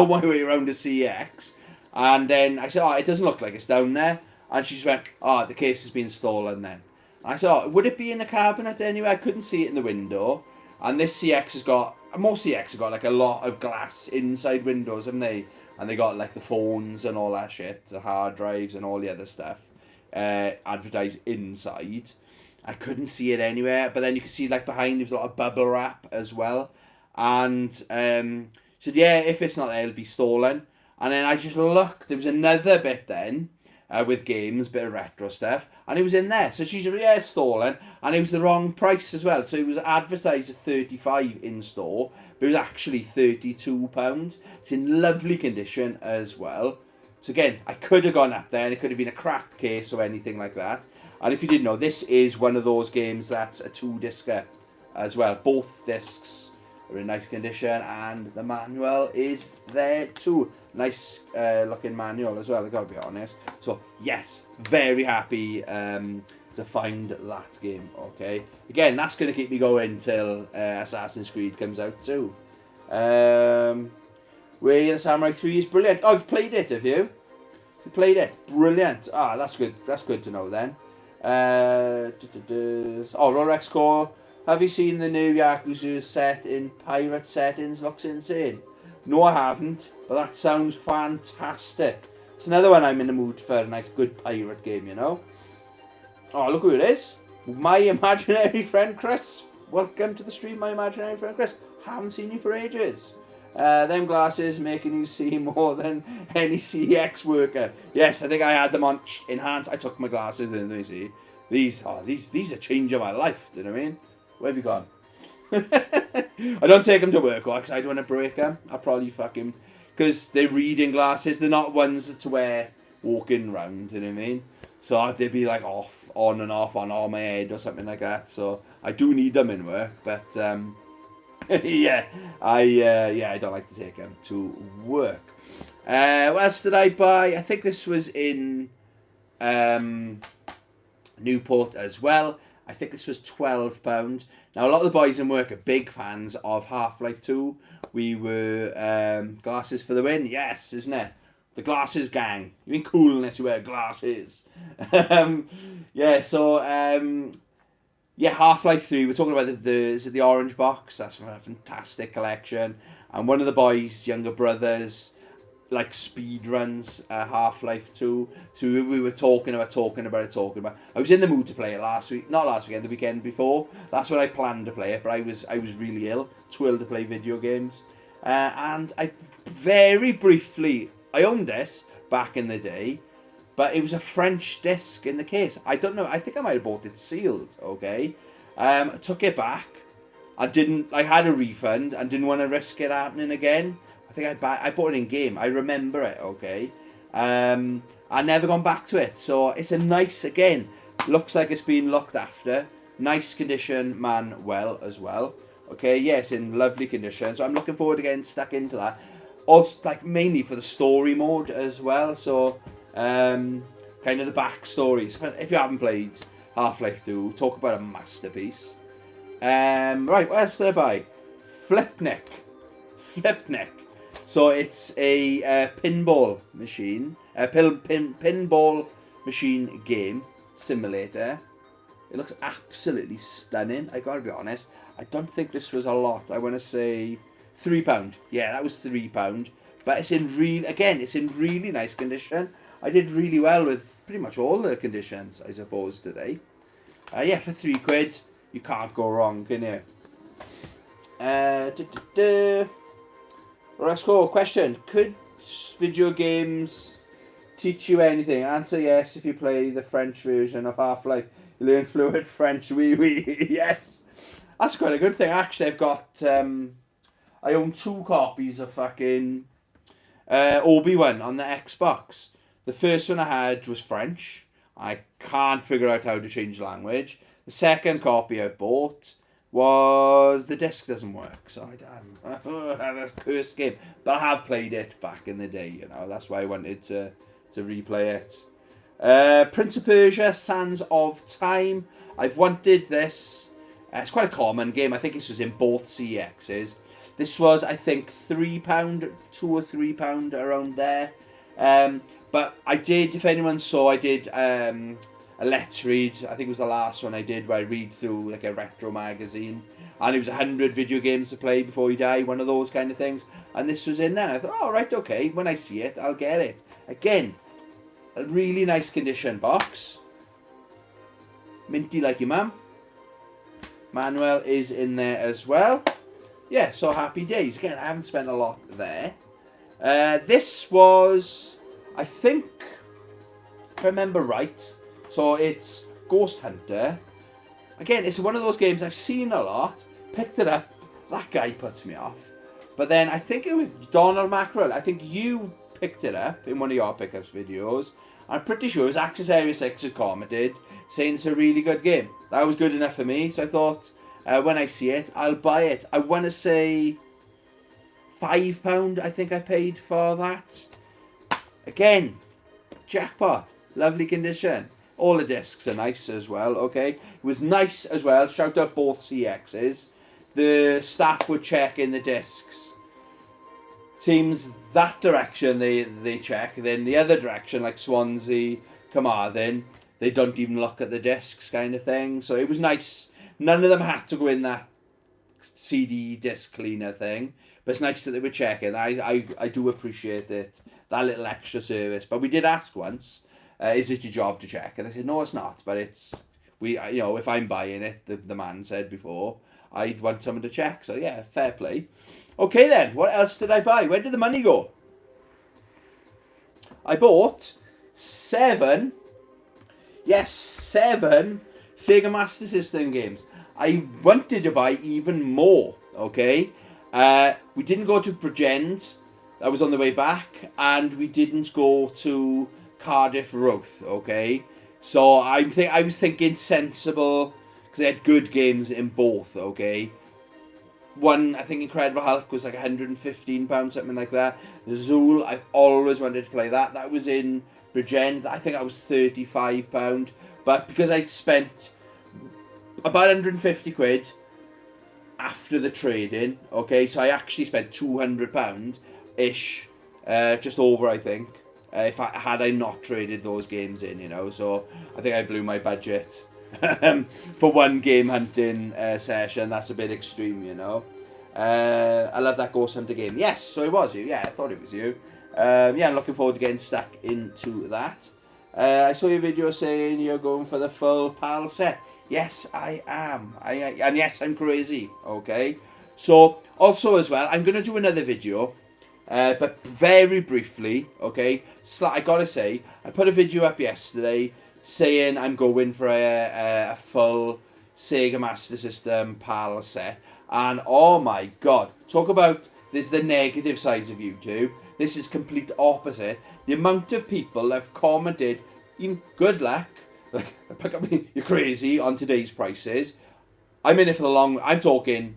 my way around the CX. And then I said, oh, it doesn't look like it's down there. And she just went, oh, the case has been stolen then. I thought, would it be in a cabinet anyway? I couldn't see it in the window. And this CX has got, most CX have got like a lot of glass inside windows, haven't they? And they got like the phones and all that shit, the hard drives and all the other stuff advertised inside. I couldn't see it anywhere, but then you could see like behind there's a lot of bubble wrap as well. And said, yeah, if it's not there, it'll be stolen. And then I just looked, there was another bit then. With games, bit of retro stuff, and it was in there. So she said, yeah, it's stolen, and it was the wrong price as well. So it was advertised at £35 in store, but it was actually £32. It's in lovely condition as well. So again, I could have gone up there, and it could have been a cracked case or anything like that. And if you didn't know, this is one of those games that's a 2-discer as well. Both discs are in nice condition, and the manual is there too. Nice looking manual as well, I gotta be honest. So yes, very happy to find that game. Okay, again, that's gonna keep me going till Assassin's Creed comes out too. Way the Samurai 3 is brilliant. Oh, you've played it, have you? You played it, brilliant. Ah, that's good. That's good to know then. Oh, Rolex Core. Have you seen the new Yakuza set in pirate settings? Looks insane. No, I haven't, but that sounds fantastic. It's another one I'm in the mood for, a nice good pirate game, you know. Oh, look who it is. My imaginary friend Chris. Welcome to the stream, my imaginary friend Chris. Haven't seen you for ages. Them glasses making you see more than any CX worker. Yes, I think I had them on enhanced. I took my glasses and they see. These are changing my life, do you know what I mean? Where have you gone? I don't take them to work because I don't want to break them. I'll probably fucking... Because they're reading glasses. They're not ones to wear walking around, you know what I mean? So they'd be like off, on and off on all my head or something like that. So I do need them in work. But yeah, I don't like to take them to work. What else did I buy? I think this was in Newport as well. I think this was £12. Now, a lot of the boys in work are big fans of Half-Life 2. We were glasses for the win. Yes, isn't it? The glasses gang. You ain't cool unless you wear glasses. Yeah, so yeah, Half-Life 3. We're talking about the orange box. That's a fantastic collection. And one of the boys' younger brothers like speed runs Half-Life 2. So we were talking about it. I was in the mood to play it not last weekend, the weekend before. That's when I planned to play it, but I was really ill, too ill to play video games. And I very briefly, I owned this back in the day, but it was a French disc in the case. I don't know, I think I might have bought it sealed, okay? I took it back. I had a refund and didn't want to risk it happening again. I think I bought it in game. I remember it, okay? I never gone back to it. So it's a nice, again, looks like it's been looked after. Nice condition, well as well. Okay, yes, in lovely condition. So I'm looking forward to getting stuck into that. Also, like, mainly for the story mode as well. So, kind of the backstories. If you haven't played Half-Life 2, talk about a masterpiece. Right, what else did I buy? Flipnic. So it's a pinball machine, pinball machine game simulator. It looks absolutely stunning. I gotta be honest. I don't think this was a lot. I want to say £3. Yeah, that was £3. But it's in really nice condition. I did really well with pretty much all the conditions, I suppose, today. Yeah, for £3, you can't go wrong, can you? Let's go. Question. Could video games teach you anything? Answer yes if you play the French version of Half-Life. You learn fluent French. Oui. Yes. That's quite a good thing. Actually, I've got... I own 2 copies of fucking Obi-Wan on the Xbox. The first one I had was French. I can't figure out how to change the language. The second copy I bought was the disc doesn't work, so that's a cursed game. But I have played it back in the day, you know. That's why I wanted to replay it. Prince of Persia: Sands of Time. I've wanted this. It's quite a common game. I think this was in both CXs. This was, I think, £3, £2 or £3 around there. But I did, if anyone saw, I did a Let's Read. I think it was the last one I did, where I read through like a retro magazine. And it was 100 video games to play before you die, one of those kind of things. And this was in there. And I thought, oh, right, okay, when I see it, I'll get it. Again, a really nice condition box. Minty like your mum. Manuel is in there as well. Yeah, so happy days. Again, I haven't spent a lot there. This was, I think, if I remember right, so it's Ghost Hunter. Again, it's one of those games I've seen a lot, picked it up, that guy puts me off. But then I think it was Donald Mackerel. I think you picked it up in one of your pickups videos. I'm pretty sure it was Access Area 6 had commented saying it's a really good game. That was good enough for me, so I thought, When I see it, I'll buy it. I want to say £5, I think I paid for that. Again, jackpot. Lovely condition. All the discs are nice as well, okay? It was nice as well. Shout out both CXs. The staff were checking the discs. Seems that direction they check. Then the other direction, like Swansea, Carmarthen, they don't even look at the discs kind of thing. So it was nice. None of them had to go in that CD disc cleaner thing. But it's nice that they were checking. I do appreciate it. That little extra service. But we did ask once, is it your job to check? And they said, no, it's not. But it's, if I'm buying it, the man said before, I'd want someone to check. So yeah, fair play. Okay then, what else did I buy? Where did the money go? I bought 7 Sega Master System games. I wanted to buy even more, okay? We didn't go to Bridgend. That was on the way back. And we didn't go to Cardiff Roath, okay? So I was thinking sensible, because they had good games in both, okay? One, I think Incredible Hulk was like £115, something like that. Zool, I've always wanted to play that. That was in Bridgend. I think that was £35. But because I'd spent about 150 quid after the trading, okay, so I actually spent £200-ish, just over, I think, had I not traded those games in, so I think I blew my budget for one game hunting session. That's a bit extreme, I love that Ghost Hunter game. Yes, so it was you. Yeah, I thought it was you. I'm looking forward to getting stuck into that. I saw your video saying you're going for the full PAL set. Yes, I am. And yes, I'm crazy. Okay. So, also as well, I'm going to do another video. But very briefly, okay. I gotta say, I put a video up yesterday saying I'm going for a full Sega Master System PAL set. And oh my god, talk about, there's the negative sides of YouTube. This is complete opposite. The amount of people have commented, good luck, like, pick up, you're crazy on today's prices. I'm in it for the long, I'm talking,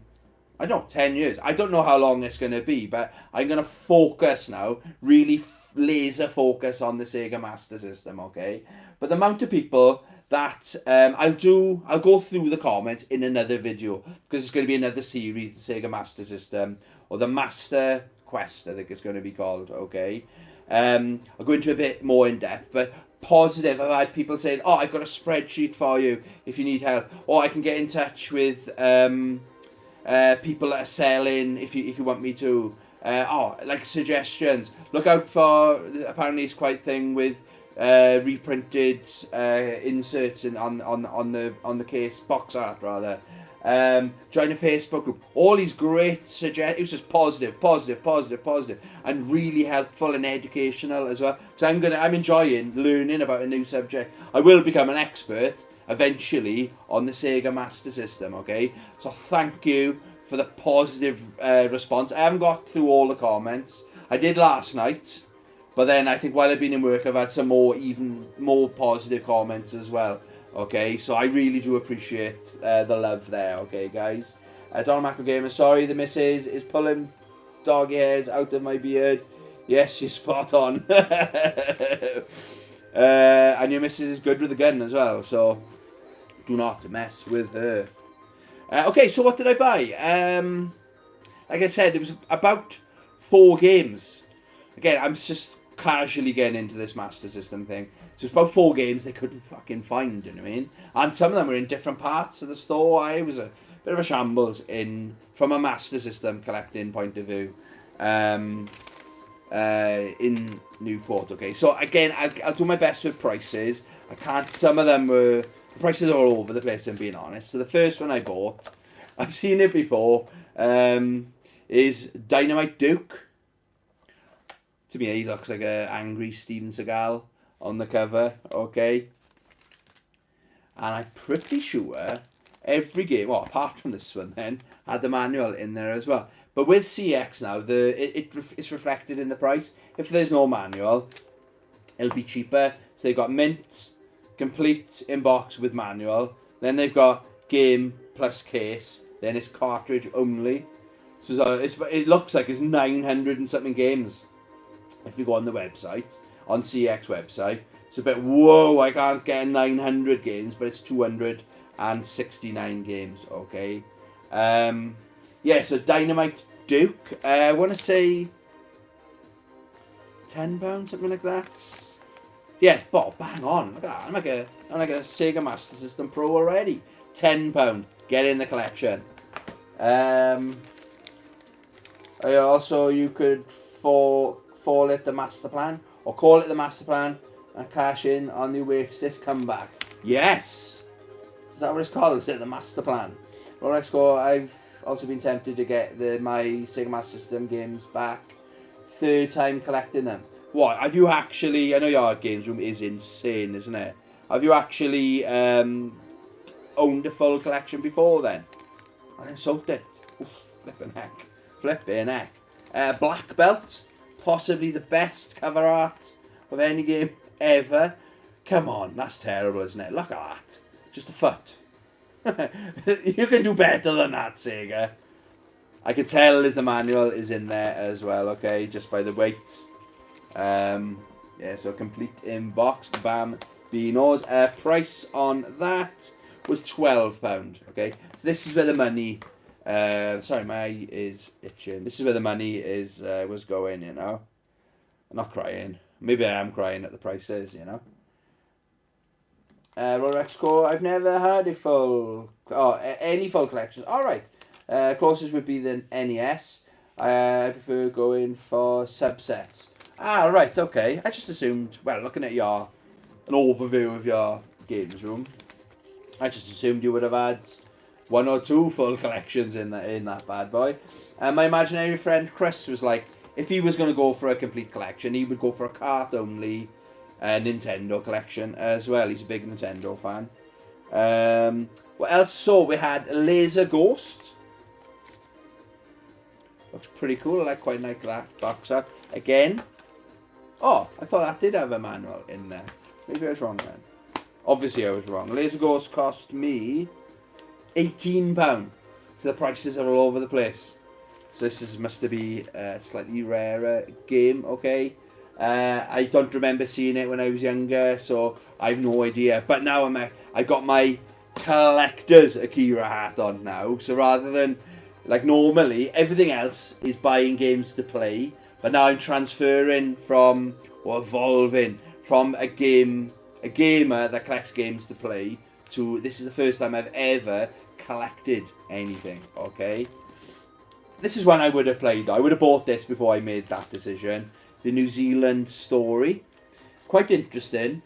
I don't know, 10 years. I don't know how long it's going to be, but I'm going to focus now, really laser focus on the Sega Master System, okay? But the amount of people that I'll go through the comments in another video, because it's going to be another series, the Sega Master System, or the Master Quest, I think it's going to be called, okay? I'll go into a bit more in depth, but positive. I've had people saying, oh, I've got a spreadsheet for you if you need help, or I can get in touch with people that are selling if you want me to. Like suggestions. Look out for, apparently it's quite a thing with reprinted inserts on the case, box art rather. Join a Facebook group. All these great suggestions. It was just positive, and really helpful and educational as well. So I'm enjoying learning about a new subject. I will become an expert eventually on the Sega Master System. Okay, so thank you for the positive response. I haven't got through all the comments. I did last night, but then I think while I've been in work, I've had some even more positive comments as well. Okay, so I really do appreciate the love there. Okay, guys. Donald Macro Gamer, sorry, the missus is pulling doggy hairs out of my beard. Yes, you're spot on. And your missus is good with the gun as well, so do not mess with her. Okay, so what did I buy? Like I said, there was about 4 games. Again, I'm just casually getting into this Master System thing. So it's about 4 games they couldn't fucking find, you know what I mean? And some of them were in different parts of the store. I was a bit of a shambles from a Master System collecting point of view in Newport, okay? So again, I'll do my best with prices. I can't, some of them were, the prices are all over the place, I'm being honest. So the first one I bought, I've seen it before, is Dynamite Duke. To me, he looks like an angry Steven Seagal on the cover, okay? And I'm pretty sure every game, well, apart from this one then, had the manual in there as well. But with CX now, it's reflected in the price. If there's no manual, it'll be cheaper. So they've got Mint, complete in box with manual. Then they've got game plus case, then it's cartridge only. So it looks like it's 900 and something games. If you go on the website, on CX website, it's a bit, whoa, I can't get 900 games, but it's 269 games, okay? Yeah, so Dynamite Duke, I want to say £10, something like that. Yeah, but bang on, look at that, I'm like a Sega Master System Pro already. £10, get in the collection. Also, you could fall it the Master Plan, or call it the Master Plan, and cash in on the Oasis comeback. Yes! Is that what it's called? Is it the Master Plan? Well, let's go. I've also been tempted to get my Sega Master System games back. Third time collecting them. What? Have you actually... I know your games room is insane, isn't it? Have you actually owned a full collection before then? I then sold it. Oof, flipping heck. Flipping heck. Black Belt. Possibly the best cover art of any game ever. Come on, that's terrible, isn't it? Look at that. Just a foot. You can do better than that, Sega. I can tell the manual is in there as well, okay, just by the weight. Yeah, so complete inbox, bam, Beanos. Price on that was £12, okay. So this is where the money, sorry, my eye is itching. This is where the money was going, you know. I'm not crying. Maybe I am crying at the prices, you know. Rolex Score, I've never had any full collections. Alright. Closest would be the NES. I prefer going for subsets. Ah, right, okay. I just assumed, well, looking at an overview of your games room, I just assumed you would have had one or two full collections in that bad boy. My imaginary friend Chris was like, if he was going to go for a complete collection, he would go for a cart-only Nintendo collection as well. He's a big Nintendo fan. What else? So we had Laser Ghost. Looks pretty cool. I quite like that box art. Again. Oh, I thought that did have a manual in there. Maybe I was wrong then. Obviously I was wrong. Laser Ghost cost me £18. So the prices are all over the place. So this must be a slightly rarer game, okay? I don't remember seeing it when I was younger, so I have no idea. But now I got my collector's Akira hat on now. So rather than, like normally, everything else is buying games to play. But now I'm transferring from, or evolving from a gamer that collects games to play to, this is the first time I've ever collected anything, okay? This is one I would have played. I would have bought this before I made that decision. The New Zealand story, quite interesting.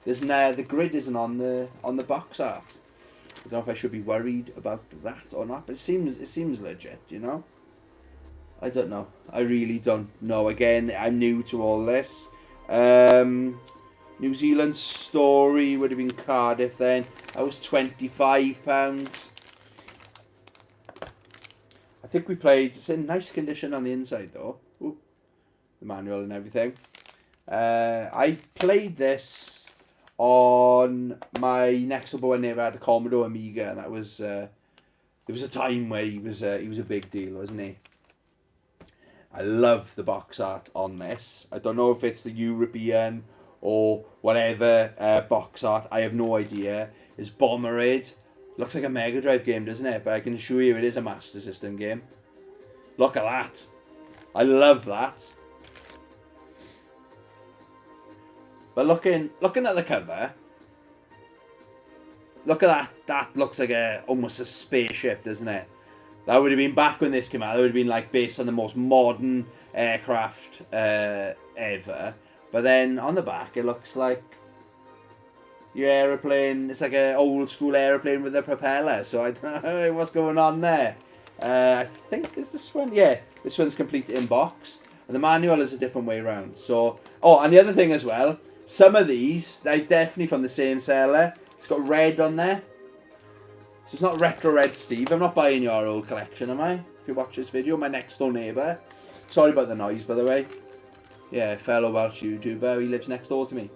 The grid isn't on the box art. I don't know if I should be worried about that or not, but it seems legit, you know. I don't know. I really don't know. Again, I'm new to all this. New Zealand story would have been Cardiff then. That was £25. I think we played. It's in nice condition on the inside though. Ooh, the manual and everything. I played this on my next door neighbour had a Commodore Amiga, and that was there was a time where he was a big deal, wasn't he? I love the box art on this. I don't know if it's the European or whatever box art. I have no idea. It's Bomberade. Looks like a Mega Drive game, doesn't it? But I can assure you it is a Master System game. Look at that. I love that. But looking at the cover, look at that. That looks like almost a spaceship, doesn't it? That would have been back when this came out. That would have been like based on the most modern aircraft ever. But then on the back, it looks like your aeroplane. It's like an old school aeroplane with a propeller. So I don't know what's going on there. I think is this one. Yeah, this one's complete in box, and the manual is a different way around. So and the other thing as well. Some of these, they're definitely from the same seller. It's got red on there. So it's not Retro Red Steve. I'm not buying your old collection, am I? If you watch this video, my next door neighbour. Sorry about the noise, by the way. Yeah, fellow Welsh YouTuber. He lives next door to me.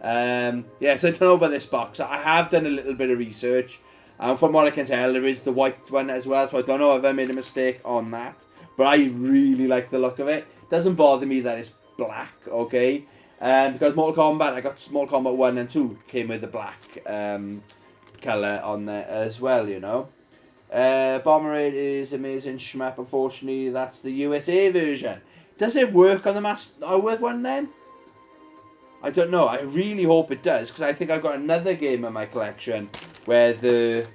Yeah, so I don't know about this box. I have done a little bit of research. And from what I can tell, there is the white one as well, so I don't know if I made a mistake on that. But I really like the look of it. Doesn't bother me that it's black, okay? Because Mortal Kombat, I got Mortal Kombat 1 and 2 came with the black colour on there as well, you know. Bomber Raid is amazing shmup. Unfortunately, that's the USA version. Does it work on the Master one then? I don't know. I really hope it does, because I think I've got another game in my collection where the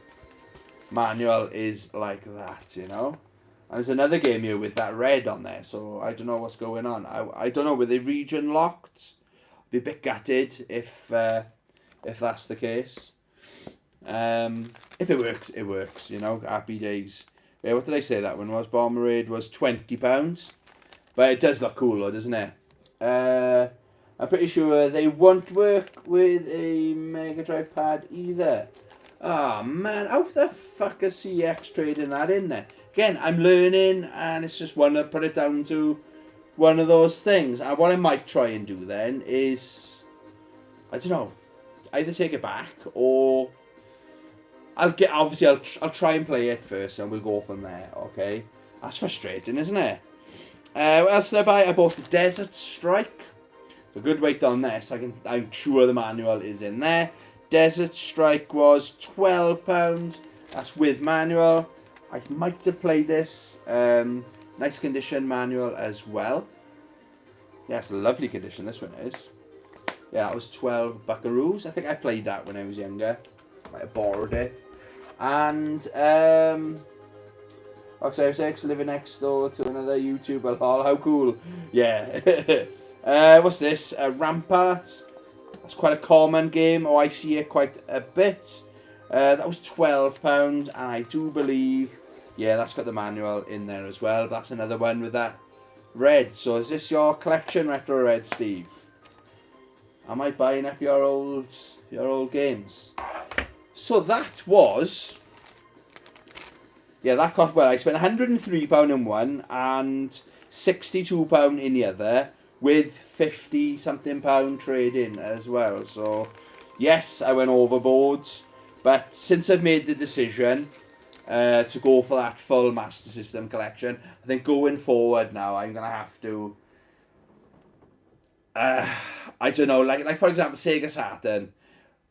manual is like that, you know. And there's another game here with that red on there, so I don't know what's going on. I don't know, were they region locked? Be a bit gutted if that's the case. If it works, it works, you know. Happy days. Yeah, what did I say that one was? Bomber Raid was £20. But it does look cool though, doesn't it? I'm pretty sure they won't work with a Mega Drive pad either. Oh man, how the fuck is CX trading that in there? Again, I'm learning, and it's just one to put it down to one of those things. And what I might try and do then is, I don't know, either take it back or I'll try and play it first, and we'll go from there. Okay, that's frustrating, isn't it? What else did I buy? I bought the Desert Strike. A good weight on this. I'm sure the manual is in there. Desert Strike was £12. That's with manual. I might have played this. Nice condition manual as well. Yeah, it's a lovely condition, this one is. Yeah, that was 12 buckaroos. I think I played that when I was younger. Might have borrowed it. And Oxide 6 living next door to another YouTuber. Oh, how cool. Yeah. What's this? Rampart. That's quite a common game. Oh, I see it quite a bit. That was £12, and I do believe, yeah, that's got the manual in there as well. That's another one with that red. So is this your collection, Retro Red, Steve? Am I buying up your old games? So that was, yeah, that cost, well, I spent £103 in one and £62 in the other, with 50 something pound trade-in as well. So yes, I went overboard, but since I've made the decision to go for that full Master System collection, I think going forward now I'm gonna have to I don't know, like for example Sega Saturn,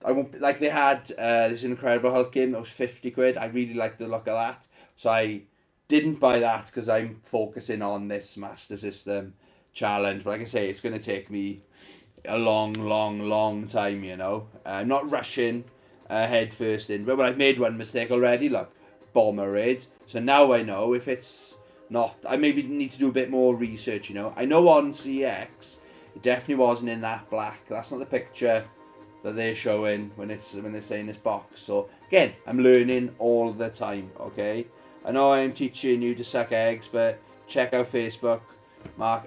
I won't, like they had this Incredible Hulk game that was £50. I really liked the look of that, so I didn't buy that because I'm focusing on this Master System challenge. But like I say, it's going to take me a long time, you know. I'm not rushing head first in, but I've made one mistake already. Look, Bomber Raid. So now I know if it's not, I maybe need to do a bit more research, you know. I know on CX it definitely wasn't in that black. That's not the picture that they're showing when they're saying this box. So again, I'm learning all the time. Okay, I know I'm teaching you to suck eggs, but check out Facebook, Mark,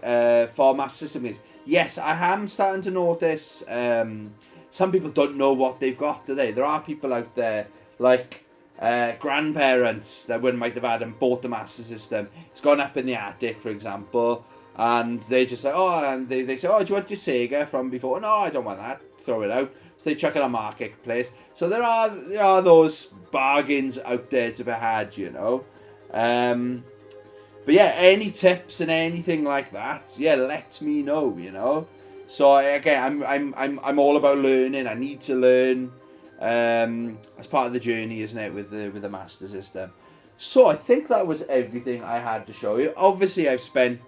for Master System games. Yes, I am starting to notice some people don't know what they've got, do they? There are people out there, like grandparents that might have had and bought the Master System. It's gone up in the attic, for example, and they just say, oh, and they say, oh, do you want your Sega from before? No, I don't want that. Throw it out. So they chuck it on Marketplace. So there are those bargains out there to be had, you know. But yeah, any tips and anything like that, yeah, let me know, you know. So again, I'm all about learning. I need to learn as part of the journey, isn't it, with the Master System. So I think that was everything I had to show you. Obviously, I've spent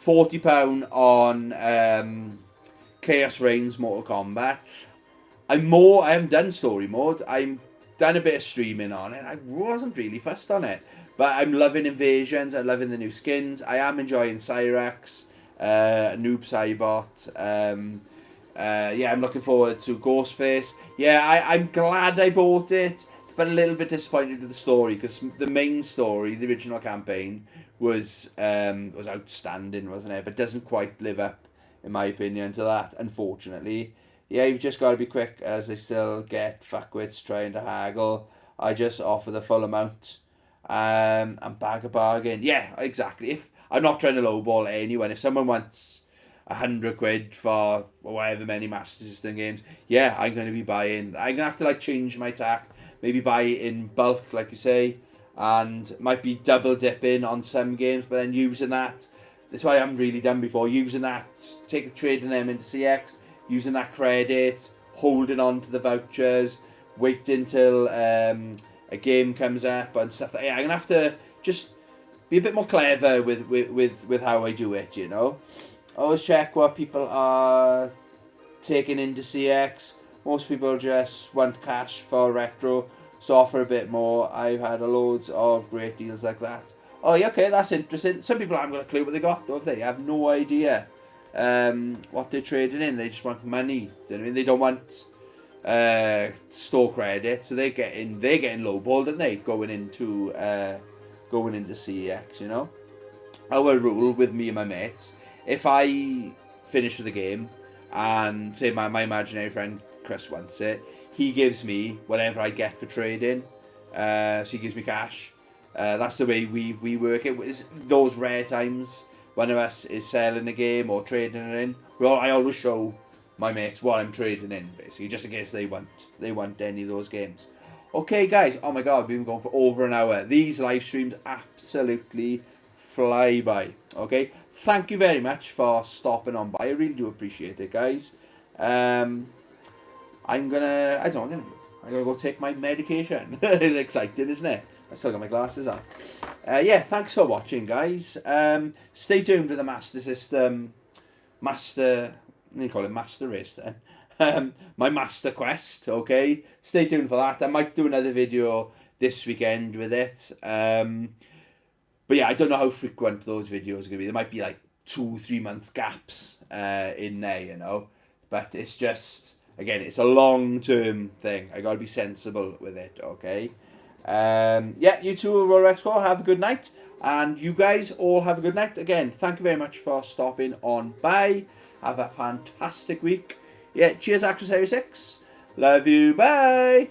£40 on Chaos Reigns Mortal Kombat. I haven't done story mode. I've done a bit of streaming on it. I wasn't really fussed on it. But I'm loving Invasions. I'm loving the new skins. I am enjoying Cyrax, Noob Saibot. Yeah, I'm looking forward to Ghostface. Yeah, I'm glad I bought it, but a little bit disappointed with the story, because the main story, the original campaign, was outstanding, wasn't it? But doesn't quite live up, in my opinion, to that, unfortunately. Yeah, you've just got to be quick, as they still get fuckwits trying to haggle. I just offer the full amount. And bag a bargain. Yeah, exactly. If I'm not trying to lowball anyone, if someone wants £100 for however many Master System games, yeah, I'm going to be buying. I'm going to have to change my tack maybe buy it in bulk, like you say, and might be double dipping on some games, but then using that. That's what I haven't really done before. Using that, trading them into CX, using that credit, holding on to the vouchers, waiting till a game comes up and stuff. Yeah, I'm gonna have to just be a bit more clever with how I do it. You know, always check what people are taking into CX. Most people just want cash for retro, so offer a bit more. I've had loads of great deals like that. Oh, yeah, okay, that's interesting. Some people haven't got a clue what they got, though, have they? Have no idea what they're trading in. They just want money. Do you know what I mean? They don't want store credit, so they're getting lowballed, aren't they? Going into CEX, you know. Our rule with me and my mates: if I finish with the game and say my imaginary friend Chris wants it, he gives me whatever I get for trading. So he gives me cash. That's the way we work it. It's those rare times one of us is selling a game or trading it in. I always show my mates what I'm trading in, basically, just in case they want any of those games. Okay, guys. Oh my God, we've been going for over an hour. These live streams absolutely fly by. Okay, thank you very much for stopping on by. I really do appreciate it, guys. I'm gonna go take my medication. It's exciting, isn't it? I still got my glasses on. Yeah, thanks for watching, guys. Stay tuned for the Master System, Master Race then. My Master Quest, okay? Stay tuned for that. I might do another video this weekend with it. But yeah, I don't know how frequent those videos are going to be. There might be like 2-3 month gaps in there, you know. But it's just, again, it's a long-term thing. I got to be sensible with it, okay? Yeah, you too, Rolex Core, have a good night. And you guys all have a good night. Again, thank you very much for stopping on by. Have a fantastic week. Yeah, cheers, Actress Harry 6. Love you, bye.